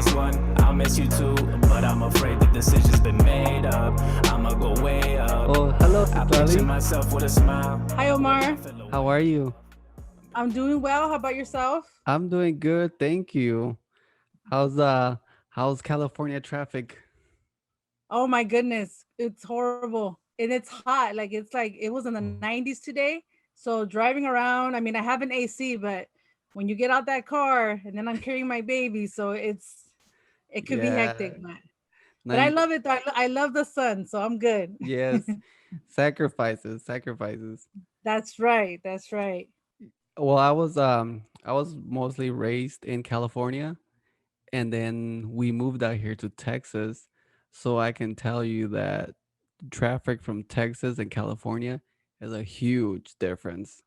just one. I'll miss you too, but I'm afraid the decision's been made up. I'ma go way up. Oh, hello, I picture Citlali. myself with a smile. Hi, Omar. How are you? I'm doing well. How about yourself? I'm doing good, thank you. How's California traffic? Oh my goodness, it's horrible and it's hot. Like it was in the Oh. 90s today. So driving around, I mean, I have an AC, but when you get out that car and then I'm carrying my baby, so it could be Yeah, hectic, but I 90, love it. Though. I love the sun, so I'm good. yes. Sacrifices, sacrifices. That's right. That's right. Well, I was mostly raised in California, and then we moved out here to Texas. So I can tell you that traffic from Texas and California is a huge difference.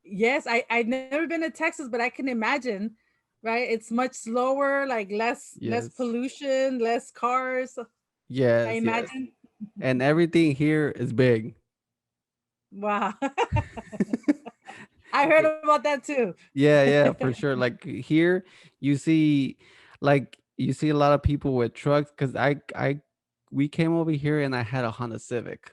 Yes, I've never been to Texas, but I can imagine, right? It's much slower, like less Yes. pollution, less cars. I Yes, yes. imagine. And everything here is big. Wow. I heard Okay. about that too. Yeah, yeah, for sure. Like here, you see, you see a lot of people with trucks. Cause we came over here and I had a Honda Civic.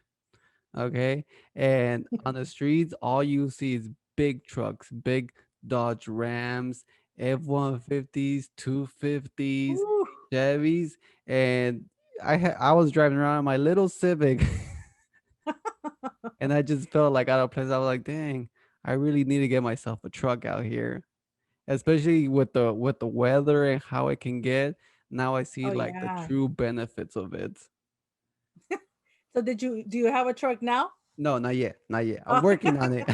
Okay, and on the streets, all you see is big trucks, big Dodge Rams, F-150s, 250s, Ooh. Chevys, and I was driving around in my little Civic, and I just felt like out of place. I was like, dang, I really need to get myself a truck out here, especially with the weather and how it can get. Now I see Oh like the yeah. true benefits of it. So do you have a truck now? No, not yet, not yet. I'm Oh, working on it.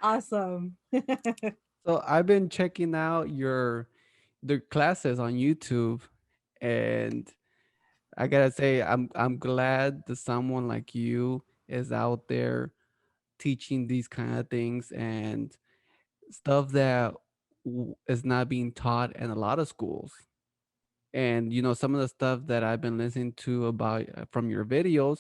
awesome. So I've been checking out your the classes on YouTube, and I gotta say I'm glad that someone like you is out there teaching these kind of things and stuff that is not being taught in a lot of schools. And some of the stuff that I've been listening to about from your videos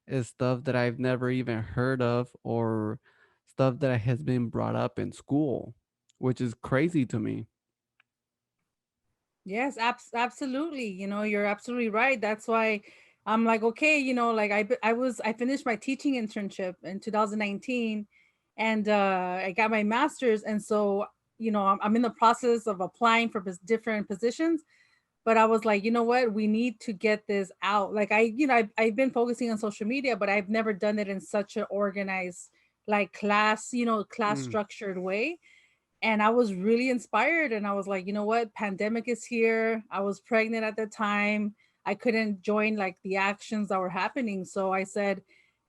is stuff that I've never even heard of, or stuff that has been brought up in school, which is crazy to me. Yes, absolutely. You're absolutely right. That's why I'm like, okay, like I finished my teaching internship in 2019, and I got my master's, and so I'm in the process of applying for different positions. But I was like, you know what, we need to get this out. Like I've been focusing on social media, but I've never done it in such an organized, like class Mm, structured way. And I was really inspired, and I was like, you know what, pandemic is here. I was pregnant at the time. I couldn't join like the actions that were happening, so I said,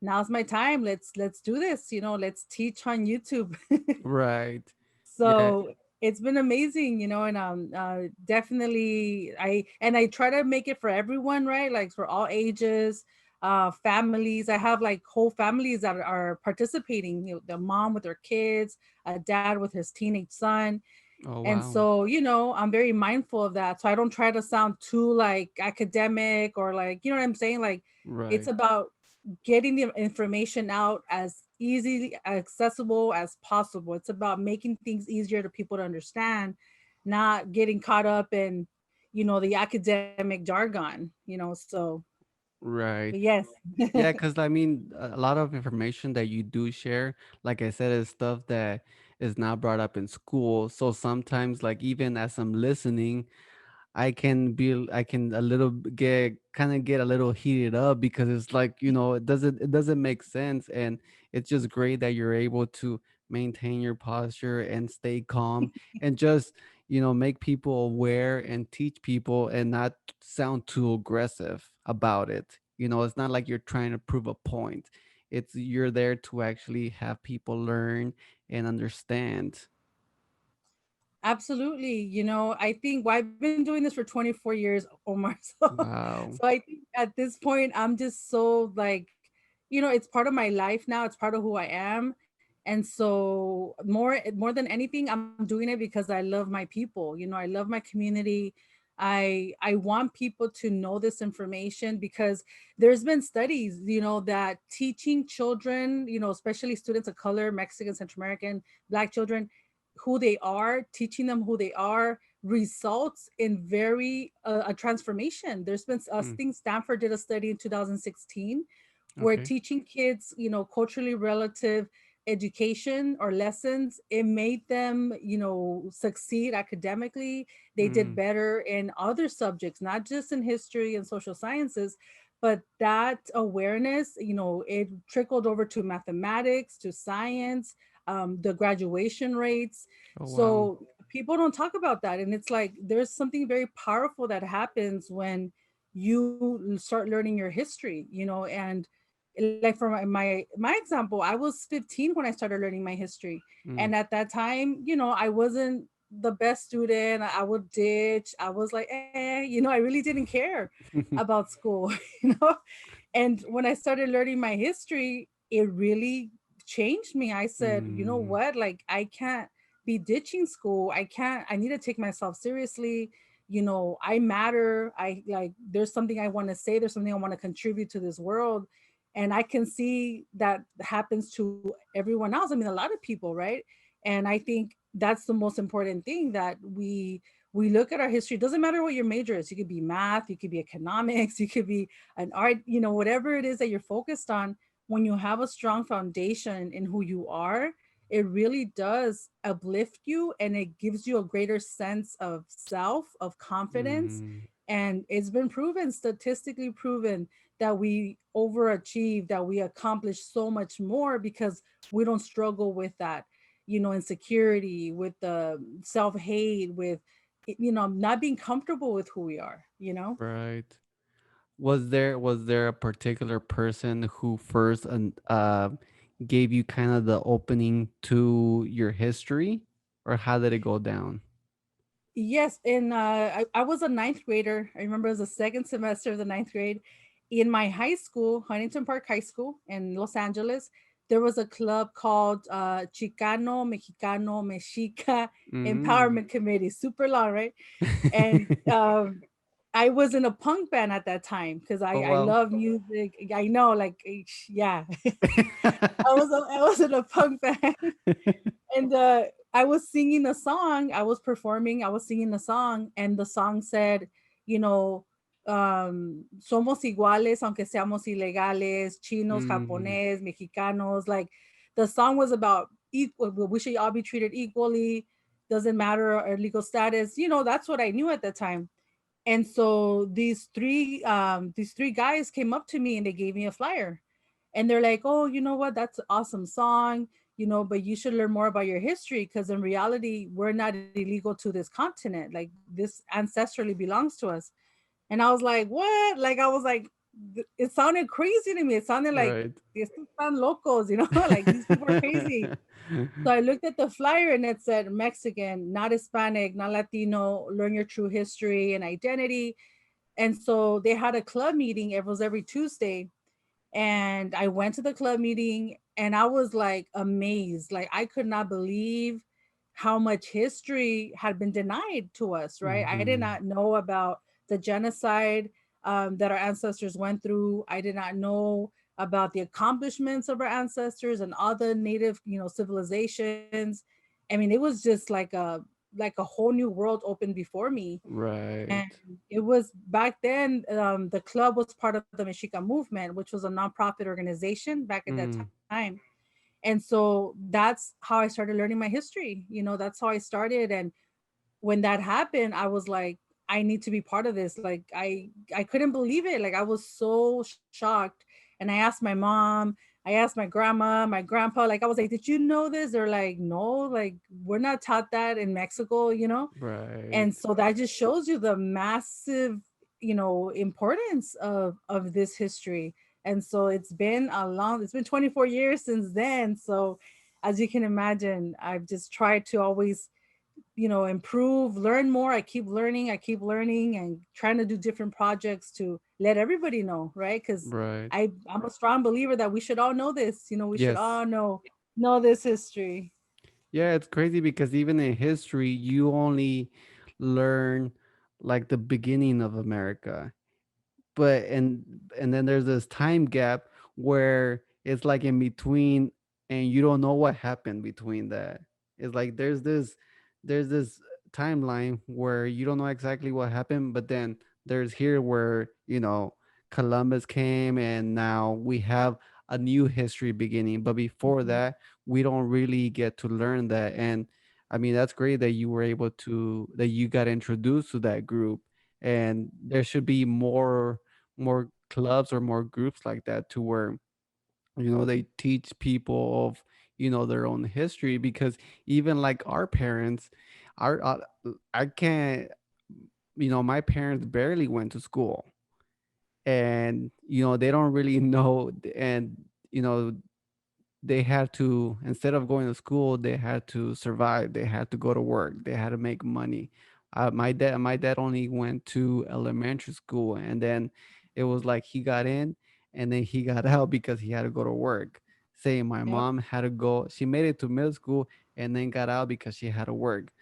now's my time. Let's do this, let's teach on YouTube. right. Yeah. So it's been amazing, and definitely I try to make it for everyone, right? Like for all ages, families. I have like whole families that are participating, the mom with her kids, a dad with his teenage son. Oh, And wow. so, I'm very mindful of that. So I don't try to sound too like academic, or like, you know what I'm saying? Like it's Right. about getting the information out as easily accessible as possible. It's about making things easier to people to understand, not getting caught up in, the academic jargon, so but Right. yes. Yeah, because I mean, a lot of information that you do share, like I said, is stuff that is not brought up in school. So sometimes, like even as I'm listening, I can a little get kind of get a little heated up because it's like, it doesn't make sense. And it's just great that you're able to maintain your posture and stay calm and just, make people aware and teach people and not sound too aggressive about it. It's not like you're trying to prove a point. It's you're there to actually have people learn and understand. Absolutely. I think, well, I've been doing this for 24 years, Omar. So Wow. I think at this point, I'm just so like, it's part of my life now. It's part of who I am. And so more than anything, I'm doing it because I love my people. I love my community. I want people to know this information, because there's been studies, that teaching children, especially students of color, Mexican, Central American, Black children, who they are, teaching them who they are, results in very a transformation. There's been a Mm, thing, Stanford did a study in 2016 where okay. teaching kids, culturally relative education or lessons, it made them, succeed academically. They did Mm, better in other subjects, not just in history and social sciences, but that awareness, it trickled over to mathematics, to science, the graduation rates. oh wow. So people don't talk about that. And it's like there's something very powerful that happens when you start learning your history, and like for my example, I was 15 when I started learning my history. Mm. And at that time, I wasn't the best student. I would ditch. I was like, I really didn't care about school, you know. And when I started learning my history, it really changed me. I said, you know Mm, what? Like, I can't be ditching school. I can't, I need to take myself seriously. I matter. There's something I want to say, there's something I want to contribute to this world. And I can see that happens to everyone else. I mean, a lot of people, right? And I think that's the most important thing, that we look at our history. It doesn't matter what your major is. You could be math, you could be economics, you could be an art, whatever it is that you're focused on. When you have a strong foundation in who you are, it really does uplift you, and it gives you a greater sense of self, of confidence. mm, And it's been proven, statistically proven, that we overachieve, that we accomplish so much more because we don't struggle with that, insecurity, with the self-hate, with not being comfortable with who we are. right. Was there a particular person who first gave you kind of the opening to your history, or how did it go down? Yes, and I was a ninth grader. I remember it was the second semester of the ninth grade. In my high school, Huntington Park High School in Los Angeles, there was a club called Chicano, Mexicano, Mexica Mm. Empowerment Committee, super long, right? And I was in a punk band at that time because I, Oh I wow. love music. I know, like, yeah, I was in a punk band. And I was singing a song, I was performing, I was singing a song, and the song said, you know, somos iguales aunque seamos ilegales, chinos, Mhm. japonés, mexicanos. Like, the song was about equal, we should all be treated equally, doesn't matter our legal status. That's what I knew at the time. And so these three guys came up to me and they gave me a flyer. And they're like, "Oh, you know what? That's an awesome song, but you should learn more about your history, because in reality, we're not illegal to this continent. Like, this ancestrally belongs to us." And I was like, "What?" Like, I was like, it sounded crazy to me. It sounded like, Right. estos están locos, like, these people are crazy. So I looked at the flyer and it said Mexican, not Hispanic, not Latino, learn your true history and identity. And so they had a club meeting. It was every Tuesday. And I went to the club meeting and I was like amazed. Like, I could not believe how much history had been denied to us, right? I did Mhm. not know about the genocide that our ancestors went through. I did not know about the accomplishments of our ancestors and other native, civilizations. I mean, it was just like a whole new world opened before me. And Right. it was back then, the club was part of the Mexica movement, which was a nonprofit organization back at that Mm. time. And so that's how I started learning my history. That's how I started. And when that happened, I was like, I need to be part of this. Like, I couldn't believe it. Like, I was so shocked. And I asked my mom, I asked my grandma, my grandpa, like, I was like, did you know this? They're like, no, like, we're not taught that in Mexico. Right. And so that just shows you the massive, importance of this history. And so it's been 24 years since then. So as you can imagine, I've just tried to always, improve, learn more. I keep learning and trying to do different projects to let everybody know, right? Because Right. I'm a strong believer that we should all know this. We should Yes. all know this history. Yeah, it's crazy because even in history, you only learn like the beginning of America. But and then there's this time gap where it's like in between and you don't know what happened between that. It's like there's this timeline where you don't know exactly what happened, but then there's here where, Columbus came and now we have a new history beginning. But before Mhm. that, we don't really get to learn that. And I mean, that's great that you were able to that you got introduced to that group. And there should be more clubs or more groups like that, to where they teach people of their own history. Because even like our parents, our I can't, my parents barely went to school, and they don't really know. And you know they had to, instead of going to school, they had to survive, they had to go to work, they had to make money. My dad only went to elementary school, and then it was like he got in and then he got out because he had to go to work. Saying my Yep. mom had to go, she made it to middle school and then got out because she had to work.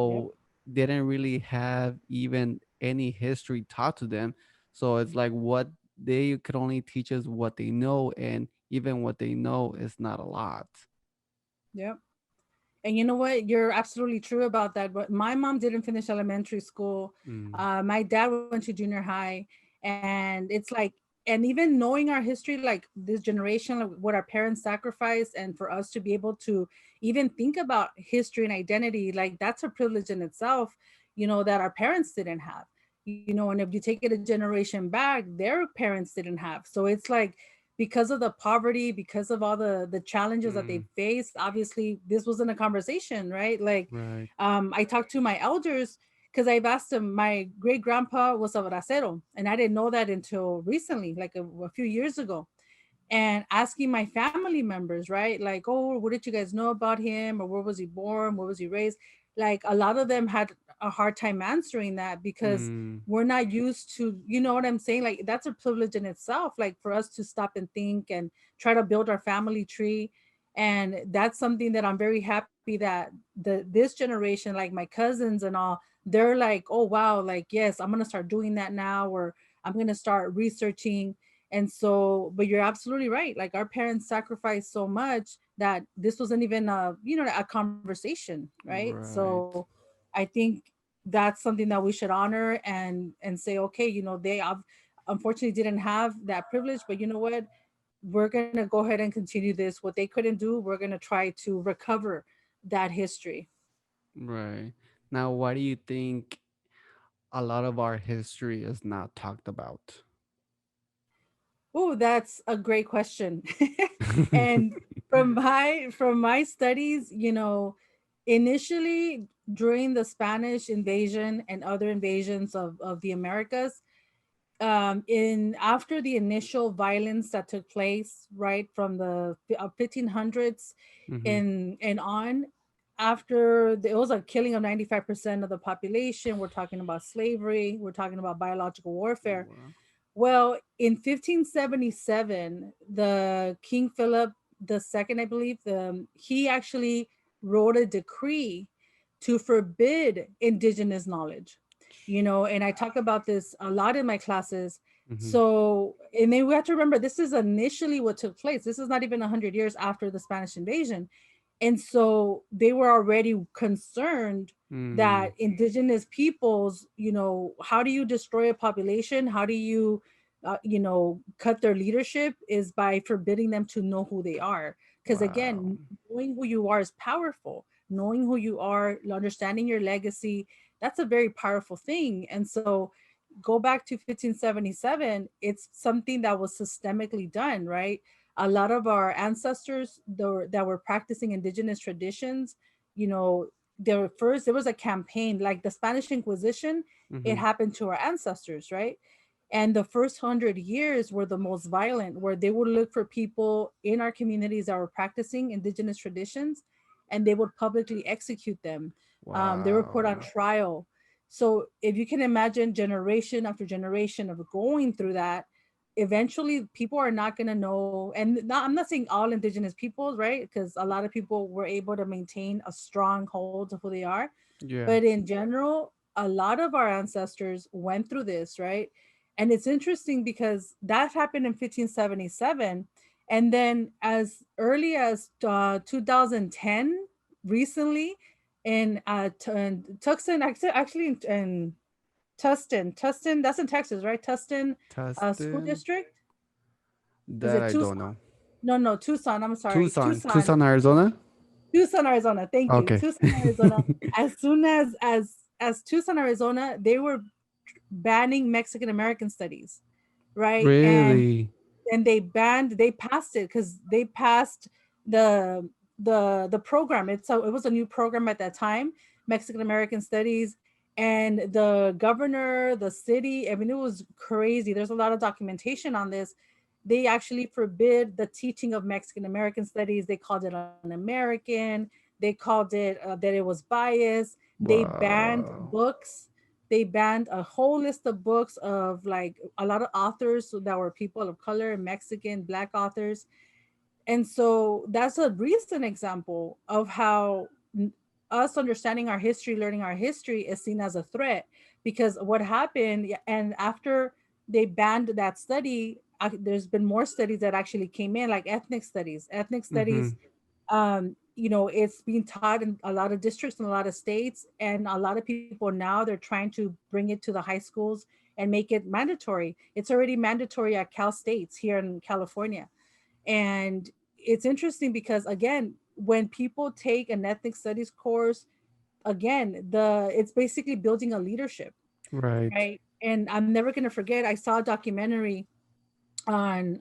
Yep. So they didn't really have even any history taught to them. So it's like, what they could only teach us what they know, and even what they know is not a lot. Yep. And you know what? You're absolutely true about that. But my mom didn't finish elementary school. Mm, My dad went to junior high, and it's like, and even knowing our history, like this generation, like what our parents sacrificed, and for us to be able to even think about history and identity, like that's a privilege in itself, that our parents didn't have. And if you take it a generation back, their parents didn't have. So it's like, because of the poverty, because of all the challenges that they mm, faced, obviously this wasn't a conversation, right? Like, right. I talked to my elders because I've asked them. My great grandpa was a bracero, and I didn't know that until recently, like a few years ago. And asking my family members, right? Like, oh, what did you guys know about him? Or where was he born? Where was he raised? Like, a lot of them had a hard time answering that because Mm, we're not used to, you know what I'm saying? Like, that's a privilege in itself, like for us to stop and think and try to build our family tree. And that's something that I'm very happy that this generation, like my cousins and all, they're like, oh wow, like yes, I'm gonna start doing that now, or I'm gonna start researching. And so, but you're absolutely right. Like our parents sacrificed so much that this wasn't even a conversation, right? So right. I think that's something that we should honor and say, okay, they have unfortunately didn't have that privilege, but you know what? We're gonna go ahead and continue this. What they couldn't do, we're gonna try to recover that history. Right. Now, why do you think a lot of our history is not talked about? Oh, that's a great question. And from my studies, initially during the Spanish invasion and other invasions of the Americas, in after the initial violence that took place, right, from the 1500s Mm-hmm. and on, after it was a killing of 95% of the population. We're talking about slavery, we're talking about biological warfare. Wow. Well, in 1577, the King Philip II, I believe, he actually wrote a decree to forbid indigenous knowledge. And I talk about this a lot in my classes. Mm-hmm. So, and then we have to remember, this is initially what took place. This is not even 100 years after the Spanish invasion. And so they were already concerned Mm, that indigenous peoples, how do you destroy a population? How do you, cut their leadership, is by forbidding them to know who they are. Because wow. again, knowing who you are is powerful. Knowing who you are, understanding your legacy, that's a very powerful thing. And so go back to 1577, it's something that was systemically done, right? A lot of our ancestors that were practicing indigenous traditions, you know, there was a campaign like the Spanish Inquisition. It Mm-hmm. happened to our ancestors, right? And the first 100 years were the most violent, where they would look for people in our communities that were practicing indigenous traditions, and they would publicly execute them. They were put on Wow. trial. So if you can imagine generation after generation of going through that, eventually people are not going to know. And I'm not saying all indigenous peoples, right? Because a lot of people were able to maintain a strong hold of who they are. Yeah. But in general, a lot of our ancestors went through this, right? And it's interesting because that happened in 1577. And then as early as 2010, recently in Tucson, actually in Tustin, that's in Texas, right? Tustin school Tustin. district. Is That it I don't know. Tucson? No, no, Tucson. I'm sorry, Tucson. Tucson. Tucson, Arizona. Tucson, Arizona. Thank you. Okay. Tucson, Arizona. As soon as Tucson, Arizona, they were banning Mexican American studies, right? Really? And they passed it because they passed the the program. It was a new program at that time, Mexican American Studies, and the governor, the city. I mean, it was crazy. There's a lot of documentation on this. They actually forbid the teaching of Mexican American studies. They called it un-American. They called it that it was biased. They banned Wow. books. They banned a whole list of books of like a lot of authors that were people of color, Mexican, Black authors. And so that's a recent example of how us understanding our history, learning our history is seen as a threat. Because what happened, and after they banned that study, there's been more studies that actually came in, like ethnic studies. Ethnic Mm-hmm. studies, it's being taught in a lot of districts in a lot of states, and a lot of people now they're trying to bring it to the high schools and make it mandatory. It's already mandatory at Cal States here in California. And it's interesting because again, when people take an ethnic studies course, again, the it's basically building a leadership, Right. right? And I'm never going to forget, I saw a documentary on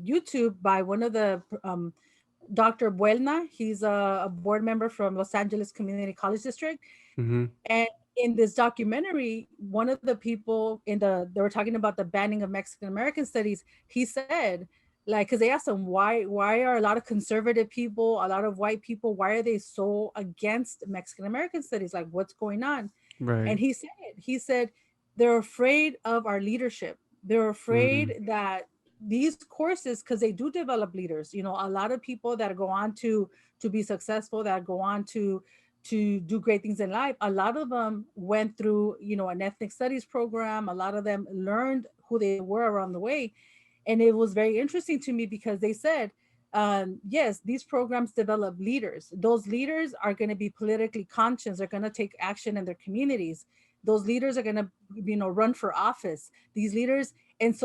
YouTube by one of the Dr. Buelna. He's a board member from Los Angeles Community College District. Mm-hmm. And in this documentary, one of the people they were talking about the banning of Mexican American studies. He said, like, because they asked him why are a lot of conservative people, a lot of white people, why are they so against Mexican American studies? Like, what's going on? Right. And he said they're afraid of our leadership. They're Mm-hmm. afraid that these courses, because they do develop leaders, a lot of people that go on to be successful, that go on to do great things in life, a lot of them went through an ethnic studies program. A lot of them learned who they were around the way. And it was very interesting to me because they said, yes, these programs develop leaders. Those leaders are going to be politically conscious. They're going to take action in their communities. Those leaders are going to, run for office. These leaders, and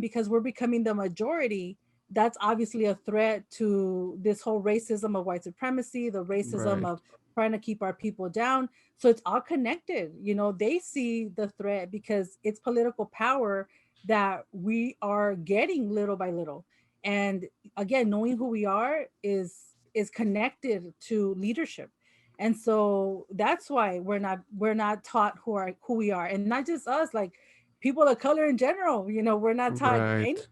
because we're becoming the majority, that's obviously a threat to this whole racism of white supremacy, the racism Right. of trying to keep our people down. So it's all connected. They see the threat because it's political power that we are getting little by little. And again, knowing who we are is connected to leadership. And so that's why we're not taught who we are, and not just us, like people of color in general. We're not taught any. Right.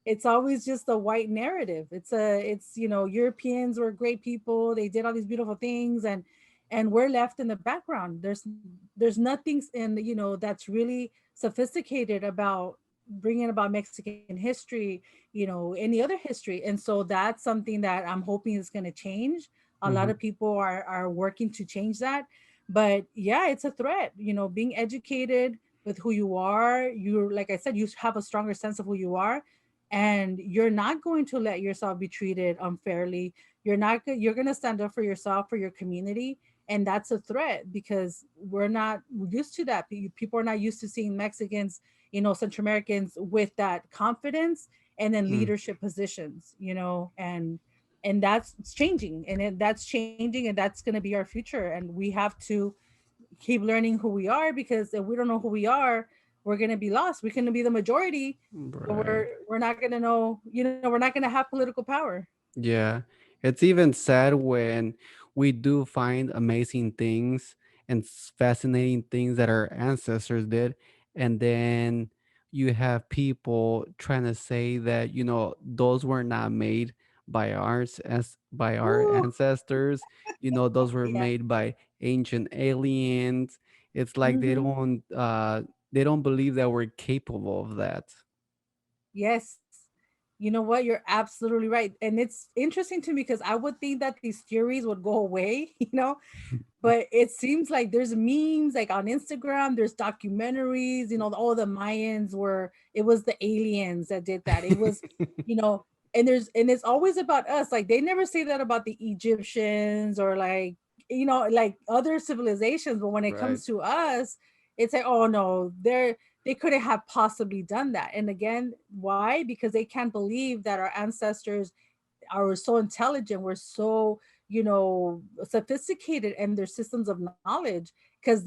It's always just a white narrative. It's Europeans were great people, they did all these beautiful things, and we're left in the background. There's nothing in that's really sophisticated about bringing about Mexican history, any other history. And so that's something that I'm hoping is going to change. A lot Mm-hmm. of people are working to change that. But yeah, it's a threat. Being educated with who you are, you're, like I said, you have a stronger sense of who you are, and you're not going to let yourself be treated unfairly. You're going to stand up for yourself, for your community. And that's a threat because we're not used to that. People are not used to seeing Mexicans, Central Americans with that confidence and then Mm. leadership positions, and that's changing, and that's changing, and that's going to be our future. And we have to keep learning who we are, because if we don't know who we are, we're going to be lost. We're going to be the majority, but Right. we're not going to know, we're not going to have political power. Yeah, it's even sad when we do find amazing things and fascinating things that our ancestors did, and then you have people trying to say that those were not made by ours as by our Ooh, ancestors. Those were yeah. made by ancient aliens. It's like Hmm. they don't believe that we're capable of that. Yes. You know what? You're absolutely right. And it's interesting to me because I would think that these theories would go away, but it seems like there's memes like on Instagram, there's documentaries, all the Mayans were, it was the aliens that did that. It was, you know, and it's always about us. Like they never say that about the Egyptians or like like other civilizations. But when it Right. comes to us, it's like, oh no, they couldn't have possibly done that. And again, why? Because they can't believe that our ancestors are so intelligent, we're so, sophisticated in their systems of knowledge. Because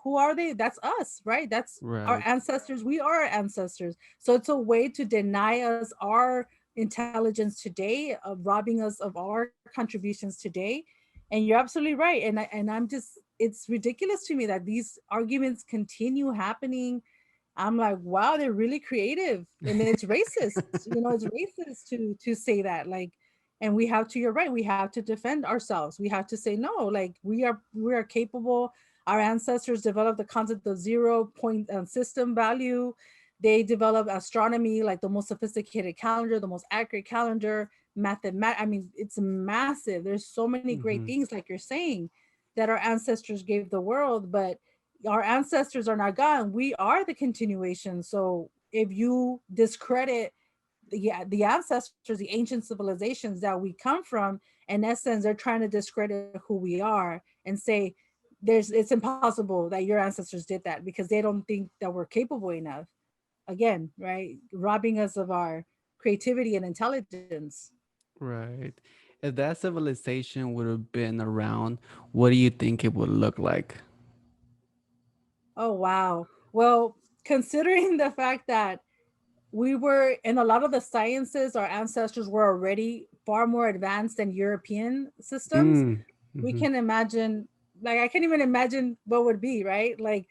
who are they? That's us, right? That's our Right. ancestors. We are our ancestors. So it's a way to deny us our intelligence today, of robbing us of our contributions today. And you're absolutely right. And I'm just, it's ridiculous to me that these arguments continue happening. I'm like, wow, they're really creative, and it's racist. It's racist to say that. Like, and we have to. You're right. We have to defend ourselves. We have to say no. Like, we are capable. Our ancestors developed the concept of 0 point system value. They developed astronomy, like the most sophisticated calendar, the most accurate calendar. I mean, it's massive. There's so many great Hmm. things, like you're saying, that our ancestors gave the world, but our ancestors are not gone. We are the continuation. So if you discredit the ancestors, the ancient civilizations that we come from, in essence, they're trying to discredit who we are and say it's impossible that your ancestors did that because they don't think that we're capable enough. Again, right? Robbing us of our creativity and intelligence. Right. If that civilization would have been around, what do you think it would look like? Oh wow. Well, considering the fact that we were in a lot of the sciences, our ancestors were already far more advanced than European systems. Mm. We Hmm. can imagine, like, I can't even imagine what would be, right? Like,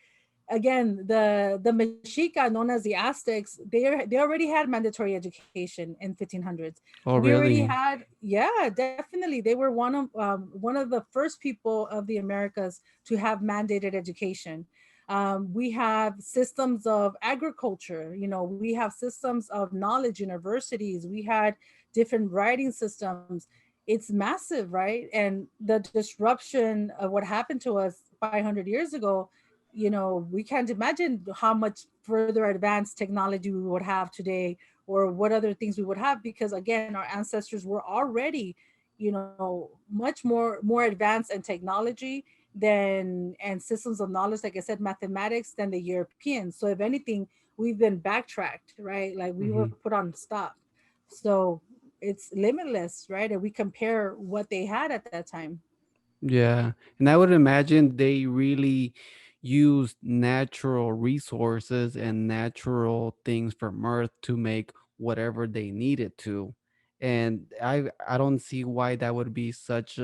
again, the Mexica, known as the Aztecs, they already had mandatory education in 1500s. Oh, We already really? had, yeah, definitely. They were one of the first people of the Americas to have mandated education. We have systems of agriculture. We have systems of knowledge universities. We had different writing systems. It's massive, right? And the disruption of what happened to us 500 years ago, we can't imagine how much further advanced technology we would have today, or what other things we would have, because again, our ancestors were already, much more advanced in technology than and systems of knowledge, like I said, mathematics, than the Europeans. So if anything, we've been backtracked, right? Like, we were Hmm. put on stop. So it's limitless, right? And we compare what they had at that time. Yeah. And I would imagine they really used natural resources and natural things from Earth to make whatever they needed to. And I don't see why that would be such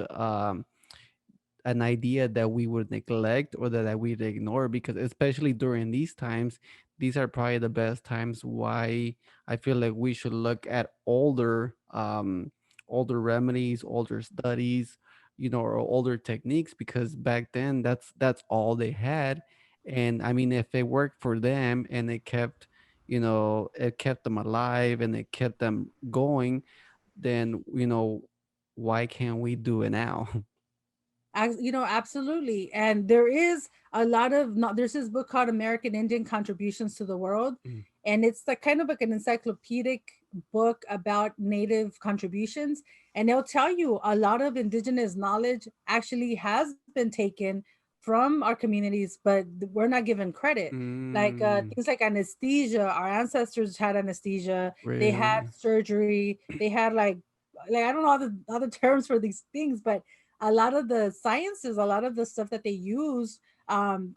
an idea that we would neglect or that we'd ignore, because especially during these times, these are probably the best times why I feel like we should look at older remedies, older studies, or older techniques, because back then that's all they had. And I mean, if it worked for them and it kept them alive and it kept them going, then why can't we do it now? Absolutely. And there is a lot of not there's this book called American Indian Contributions to the World. And it's like kind of like an encyclopedic book about native contributions. And they'll tell you a lot of indigenous knowledge actually has been taken from our communities, but we're not given credit. Like Mm, things like anesthesia, our ancestors had anesthesia, they had really? surgery, they had like I don't know all the terms for these things, but a lot of the sciences, a lot of the stuff that they use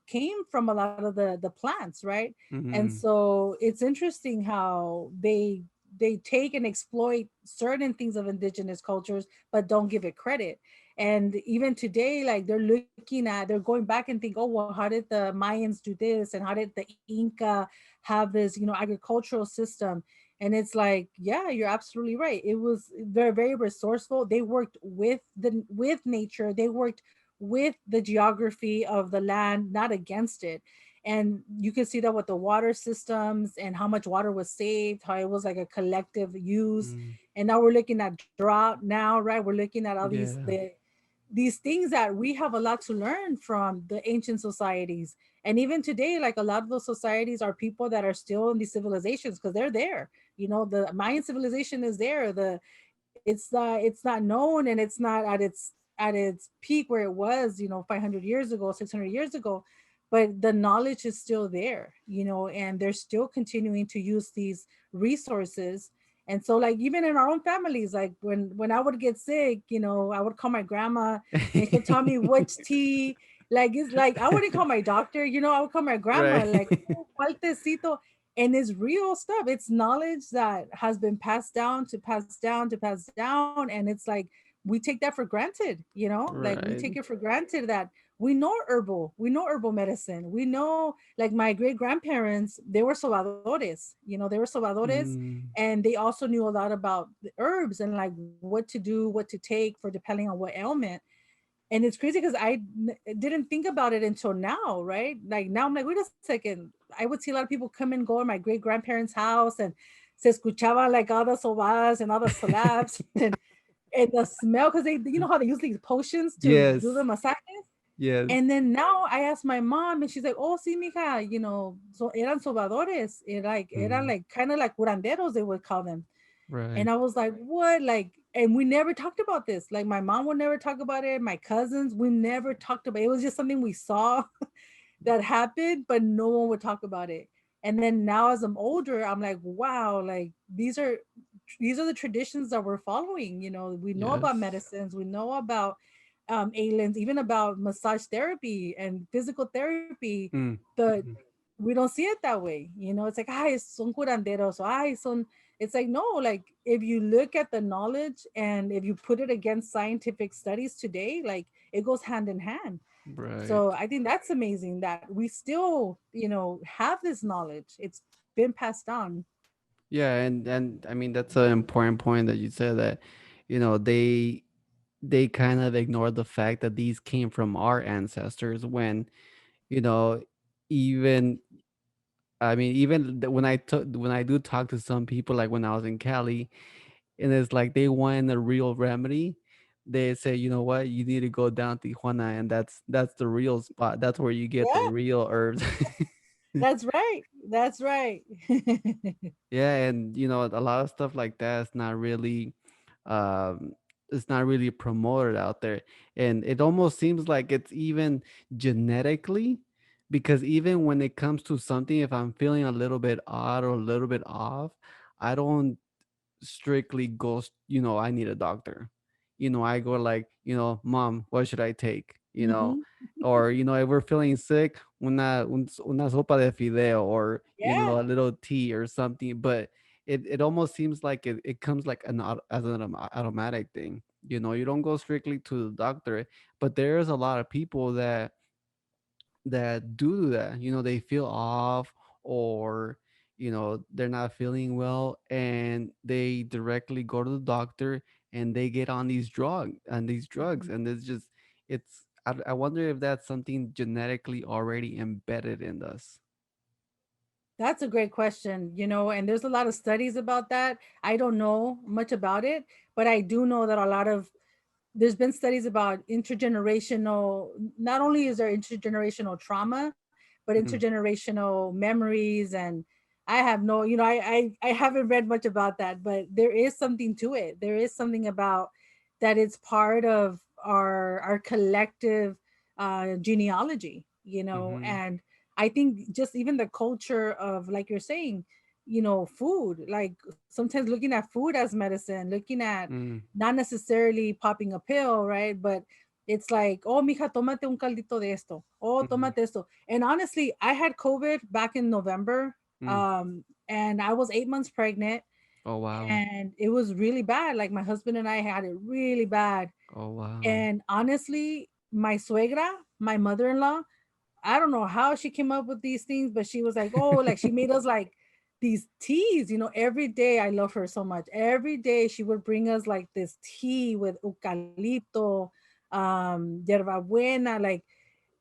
came from a lot of the plants, right? And Mhm. so it's interesting how they take and exploit certain things of indigenous cultures, but don't give it credit. And even today, like they're going back and think, oh well, how did the Mayans do this, and how did the Inca have this, agricultural system? And it's like, yeah, you're absolutely right. It was very resourceful. They worked with nature. They worked with the geography of the land, not against it. And you can see that with the water systems and how much water was saved, how it was like a collective use. Mm, And now we're looking at drought now, right? We're looking at all yeah. these things that we have a lot to learn from the ancient societies. And even today, like a lot of those societies are people that are still in these civilizations because they're there. The Mayan civilization is there. The It's not known, and it's not at at its peak where it was, 500 years ago, 600 years ago, but the knowledge is still there, and they're still continuing to use these resources. And so, like, even in our own families, like when I would get sick, I would call my grandma and she'll tell me which tea. Like, it's like I wouldn't call my doctor, I would call my grandma, Right. like, oh, ¿cuál tecito? And it's real stuff. It's knowledge that has been passed down to pass down to pass down. And it's like we take that for granted, like we take Right. it for granted that we know herbal medicine. We know, like, my great grandparents, they were sobadores, they were sobadores, Mm. and they also knew a lot about the herbs and like what to do, what to take for depending on what ailment. And it's crazy because didn't think about it until now, right? Like now I'm like, wait a second. I would see a lot of people come and go in my great grandparents' house, and se escuchaba like all the sobadas and all the slaps and the smell, because they, how they use these potions to do the Yes. masajes. Yes. And then now I asked my mom, and she's like, "Oh, sí, mija, so eran sobadores, eran Mm. like kind of like curanderos, they would call them." And Right. I was like, "What?" Like, and we never talked about this. Like, my mom would never talk about it. My cousins, we never talked about it. It was just something we saw that happened, but no one would talk about it. And then now, as I'm older, I'm like, wow, like these are the traditions that we're following. We know about Yes. medicines, we know about aliens, even about massage therapy and physical therapy. Mm. The Mhm. We don't see it that way. It's like, ay, son curanderos, or ay, son. It's like, no, like, if you look at the knowledge and if you put it against scientific studies today, like, it goes hand in hand. Right. So I think that's amazing that we still, have this knowledge. It's been passed on. Yeah, and I mean that's an important point that you said that, they kind of ignored the fact that these came from our ancestors when, you know, even I mean even when I do talk to some people like when I was in Cali, and it's like they want a real remedy. They say, you know what, you need to go down to Tijuana, and that's the real spot. That's where you get the Yeah, real herbs. that's right. That's right. Yeah, and a lot of stuff like that is not really um it's not really promoted out there. And it almost seems like it's even genetically, because even when it comes to something, if I'm feeling a little bit odd or a little bit off, I don't strictly goes, I need a doctor. I go like, mom, what should I take? Hmm. Or, if we're feeling sick, una sopa de fideo, or, Yeah, a little tea or something. But it almost seems like it comes like as an automatic thing. You don't go strictly to the doctor, but there's a lot of people that do that. They feel off, or they're not feeling well, and they directly go to the doctor, and they get on these drugs, and I wonder if that's something genetically already embedded in us. that's a great question. And there's a lot of studies about that. I don't know much about it, but I do know that there's been studies about intergenerational. Not only is there intergenerational trauma, but Mm, intergenerational memories. And I have no, I haven't read much about that, but there is something to it. There is something about that. It's part of our collective genealogy. mhm, And I think just even the culture of, like you're saying, food, like sometimes looking at food as medicine, looking at mm, not necessarily popping a pill, right? But it's like, oh, mija, tómate un caldito de esto. Oh, mhm, tómate esto. And honestly, I had COVID back in November, mm. and I was 8 months pregnant, Oh wow. and it was really bad. Like, my husband and I had it really bad. Oh wow. And honestly, my suegra, my mother-in-law, I don't know how she came up with these things, but she was like, oh, like, she made us like these teas, every day. I love her so much. Every day she would bring us like this tea with eucalipto, yerba buena, like,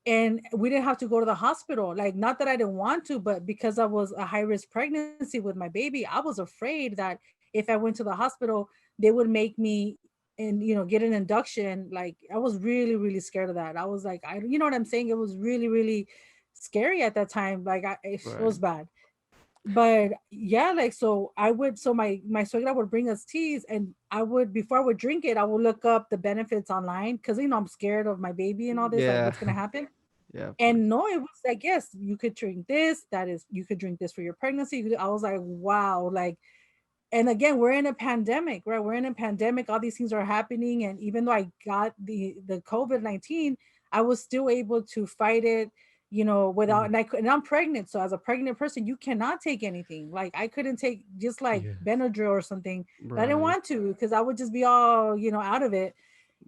and we didn't have to go to the hospital. Like, not that I didn't want to, but because I was a high risk pregnancy with my baby, I was afraid that if I went to the hospital, they would make me and get an induction. Like, I was really really scared of that. I was like, you know what I'm saying, it was really really scary at that time. Like, it was Right. bad. But yeah, like, so I would, so my suegra would bring us teas, and I would, before I would drink it, I would look up the benefits online, because I'm scared of my baby and all this, like Yeah. what's gonna happen. Yeah, of course. And no, it was like, yes, you could drink this, that is, you could drink this for your pregnancy. I was like, wow, like, and again, we're in a pandemic, right? We're in a pandemic, all these things are happening, and even though I got the COVID-19, I was still able to fight it, without, Mm. and and I'm pregnant, so as a pregnant person, you cannot take anything. Like, I couldn't take just like Yes. Benadryl or something, but I didn't Right. want to, because I would just be all, out of it.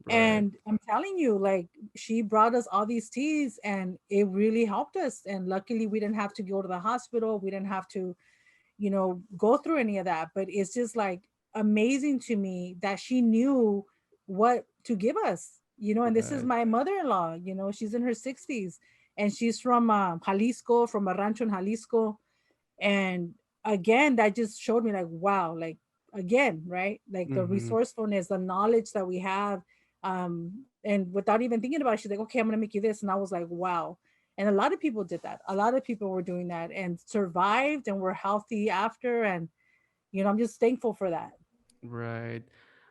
Right. And I'm telling you, like, she brought us all these teas, and it really helped us, and luckily we didn't have to go to the hospital, we didn't have to, go through any of that. But it's just like amazing to me that she knew what to give us, and this is Right. my mother-in-law, she's in her 60s, and she's from Jalisco, from a rancho in Jalisco. And again, that just showed me, like, wow, like, again, right, like the Mm-hmm. resourcefulness, the knowledge that we have. And without even thinking about it, she's like, okay, I'm gonna make you this. And I was like, wow. And a lot of people did that, a lot of people were doing that and survived and were healthy after. And I'm just thankful for that. Right.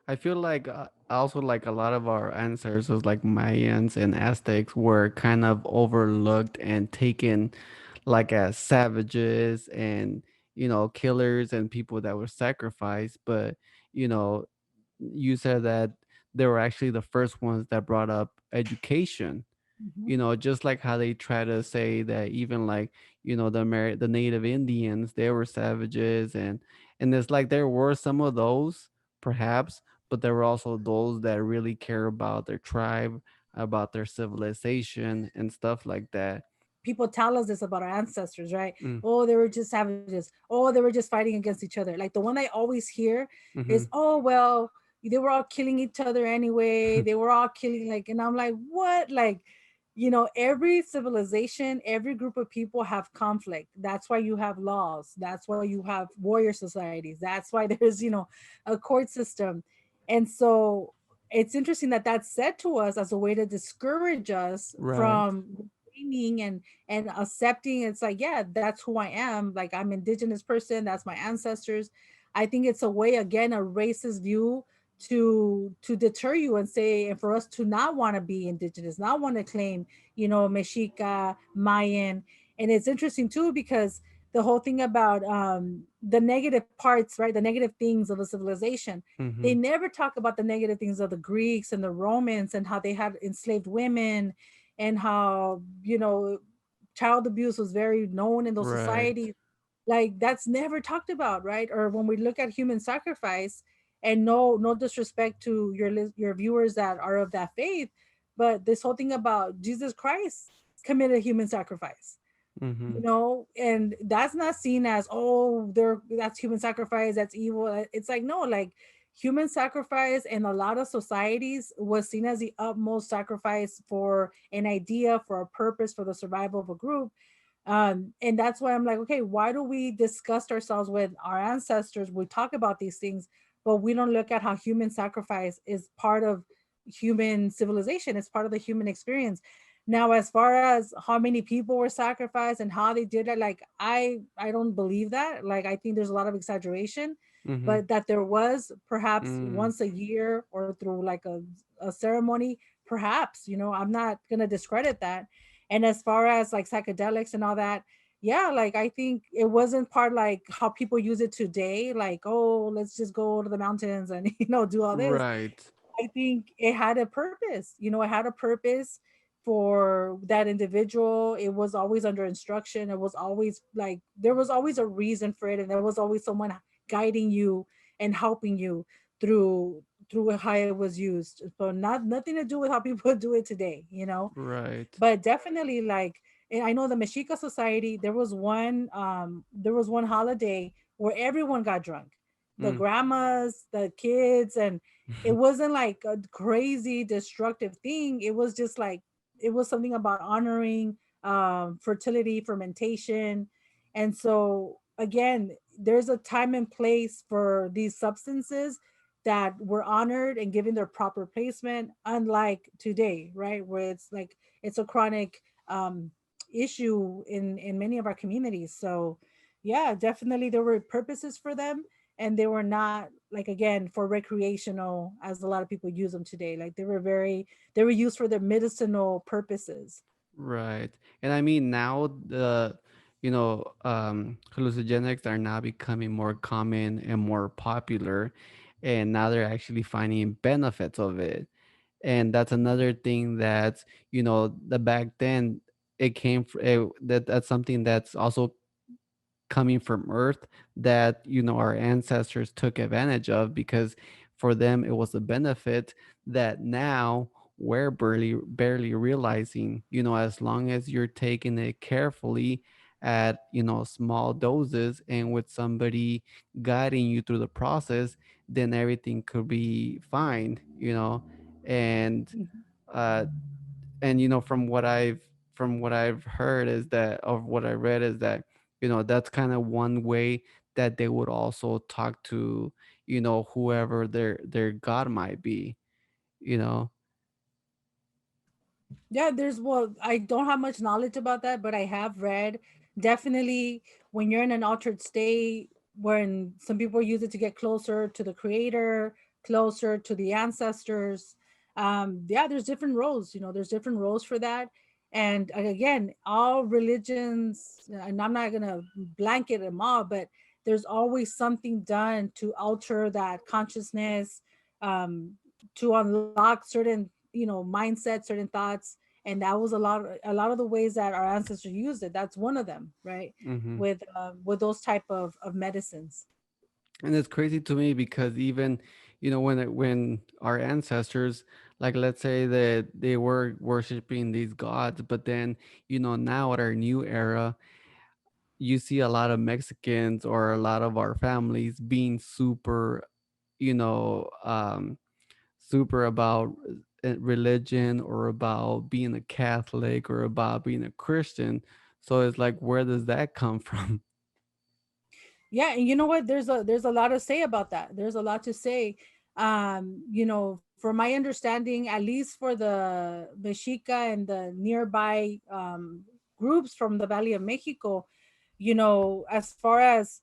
I feel like also like a lot of our ancestors, like Mayans and Aztecs, were kind of overlooked and taken like as savages and killers and people that were sacrificed. But you know, you said that they were actually the first ones that brought up education, Mhm. just like how they try to say that even like the native Indians, they were savages, and it's like there were some of those perhaps, but there were also those that really care about their tribe, about their civilization and stuff like that. People tell us this about our ancestors, right? Mm, Oh, they were just savages. Oh, they were just fighting against each other. Like, the one I always hear mm-hmm. is, oh, well, they were all killing each other anyway. They were all killing, like, and I'm like, what? Like, every civilization, every group of people have conflict. That's why you have laws. That's why you have warrior societies. That's why there's, a court system. And so it's interesting that that's said to us as a way to discourage us Right. from claiming and accepting. It's like, yeah, that's who I am, like, I'm indigenous person, that's my ancestors. I think it's a way, again, a racist view to deter you and say, and for us to not want to be indigenous, not want to claim, Mexica, Mayan. And it's interesting too, because the whole thing about the negative parts, right, the negative things of a civilization, they Mm-hmm. never talk about the negative things of the Greeks and the Romans, and how they had enslaved women, and how, child abuse was very known in those Right. societies. Like, that's never talked about, right? Or when we look at human sacrifice, and no disrespect to your viewers that are of that faith, but this whole thing about Jesus Christ committed human sacrifice, Mm-hmm. and that's not seen as, oh, that's human sacrifice, that's evil. It's like, no, like, human sacrifice in a lot of societies was seen as the utmost sacrifice for an idea, for a purpose, for the survival of a group. And that's why I'm like, okay, why do we disgust ourselves with our ancestors? We talk about these things, but we don't look at how human sacrifice is part of human civilization. It's part of the human experience. Now, as far as how many people were sacrificed and how they did it, like, I don't believe that. Like, I think there's a lot of exaggeration, Mm-hmm. but that there was perhaps Mm. once a year or through like a ceremony, perhaps, I'm not gonna discredit that. And as far as like psychedelics and all that, yeah, like, I think it wasn't part like how people use it today, like, oh, let's just go to the mountains and do all this. Right. I think it had a purpose. It had a purpose for that individual. It was always under instruction. It was always like there was always a reason for it, and there was always someone guiding you and helping you through how it was used. So nothing to do with how people do it today. Right. But definitely, like, and I know the Mexica Society, there was one holiday where everyone got drunk, the Mm. grandmas, the kids. And it wasn't like a crazy destructive thing. It was just like, it was something about honoring fertility, fermentation. And so again, there's a time and place for these substances that were honored and given their proper placement, unlike today, right, where it's like it's a chronic issue in many of our communities. So Yeah, definitely there were purposes for them, and they were not like, again, for recreational as a lot of people use them today. Like they were used for their medicinal purposes. Right. And I mean, now hallucinogenics are now becoming more common and more popular. And now they're actually finding benefits of it. And that's another thing that, the back then it came that's something that's also coming from earth that our ancestors took advantage of, because for them it was a benefit that now we're barely realizing. As long as you're taking it carefully at small doses and with somebody guiding you through the process, then everything could be fine. And Mhm. uh from what I've heard is that, of what I read, is that that's kind of one way that they would also talk to whoever their god might be you know Yeah, well, I don't have much knowledge about that, but I have read, definitely, when you're in an altered state, when some people use it to get closer to the creator, closer to the ancestors. Yeah, there's different roles, there's different roles for that. And again, all religions, and I'm not gonna blanket them all, but there's always something done to alter that consciousness, um, to unlock certain, mindsets, certain thoughts. And that was a lot of the ways that our ancestors used it. That's one of them, right? hmm With those type of medicines. and it's crazy to me because even when our ancestors, like, let's say that they were worshiping these gods, but then now at our new era, you see a lot of Mexicans or a lot of our families being you know um super about religion, or about being a Catholic, or about being a Christian. So it's like, where does that come from? Yeah, and you know what, there's a lot to say about that. There's a lot to say. From my understanding, at least for the Mexica and the nearby groups from the Valley of Mexico, as far as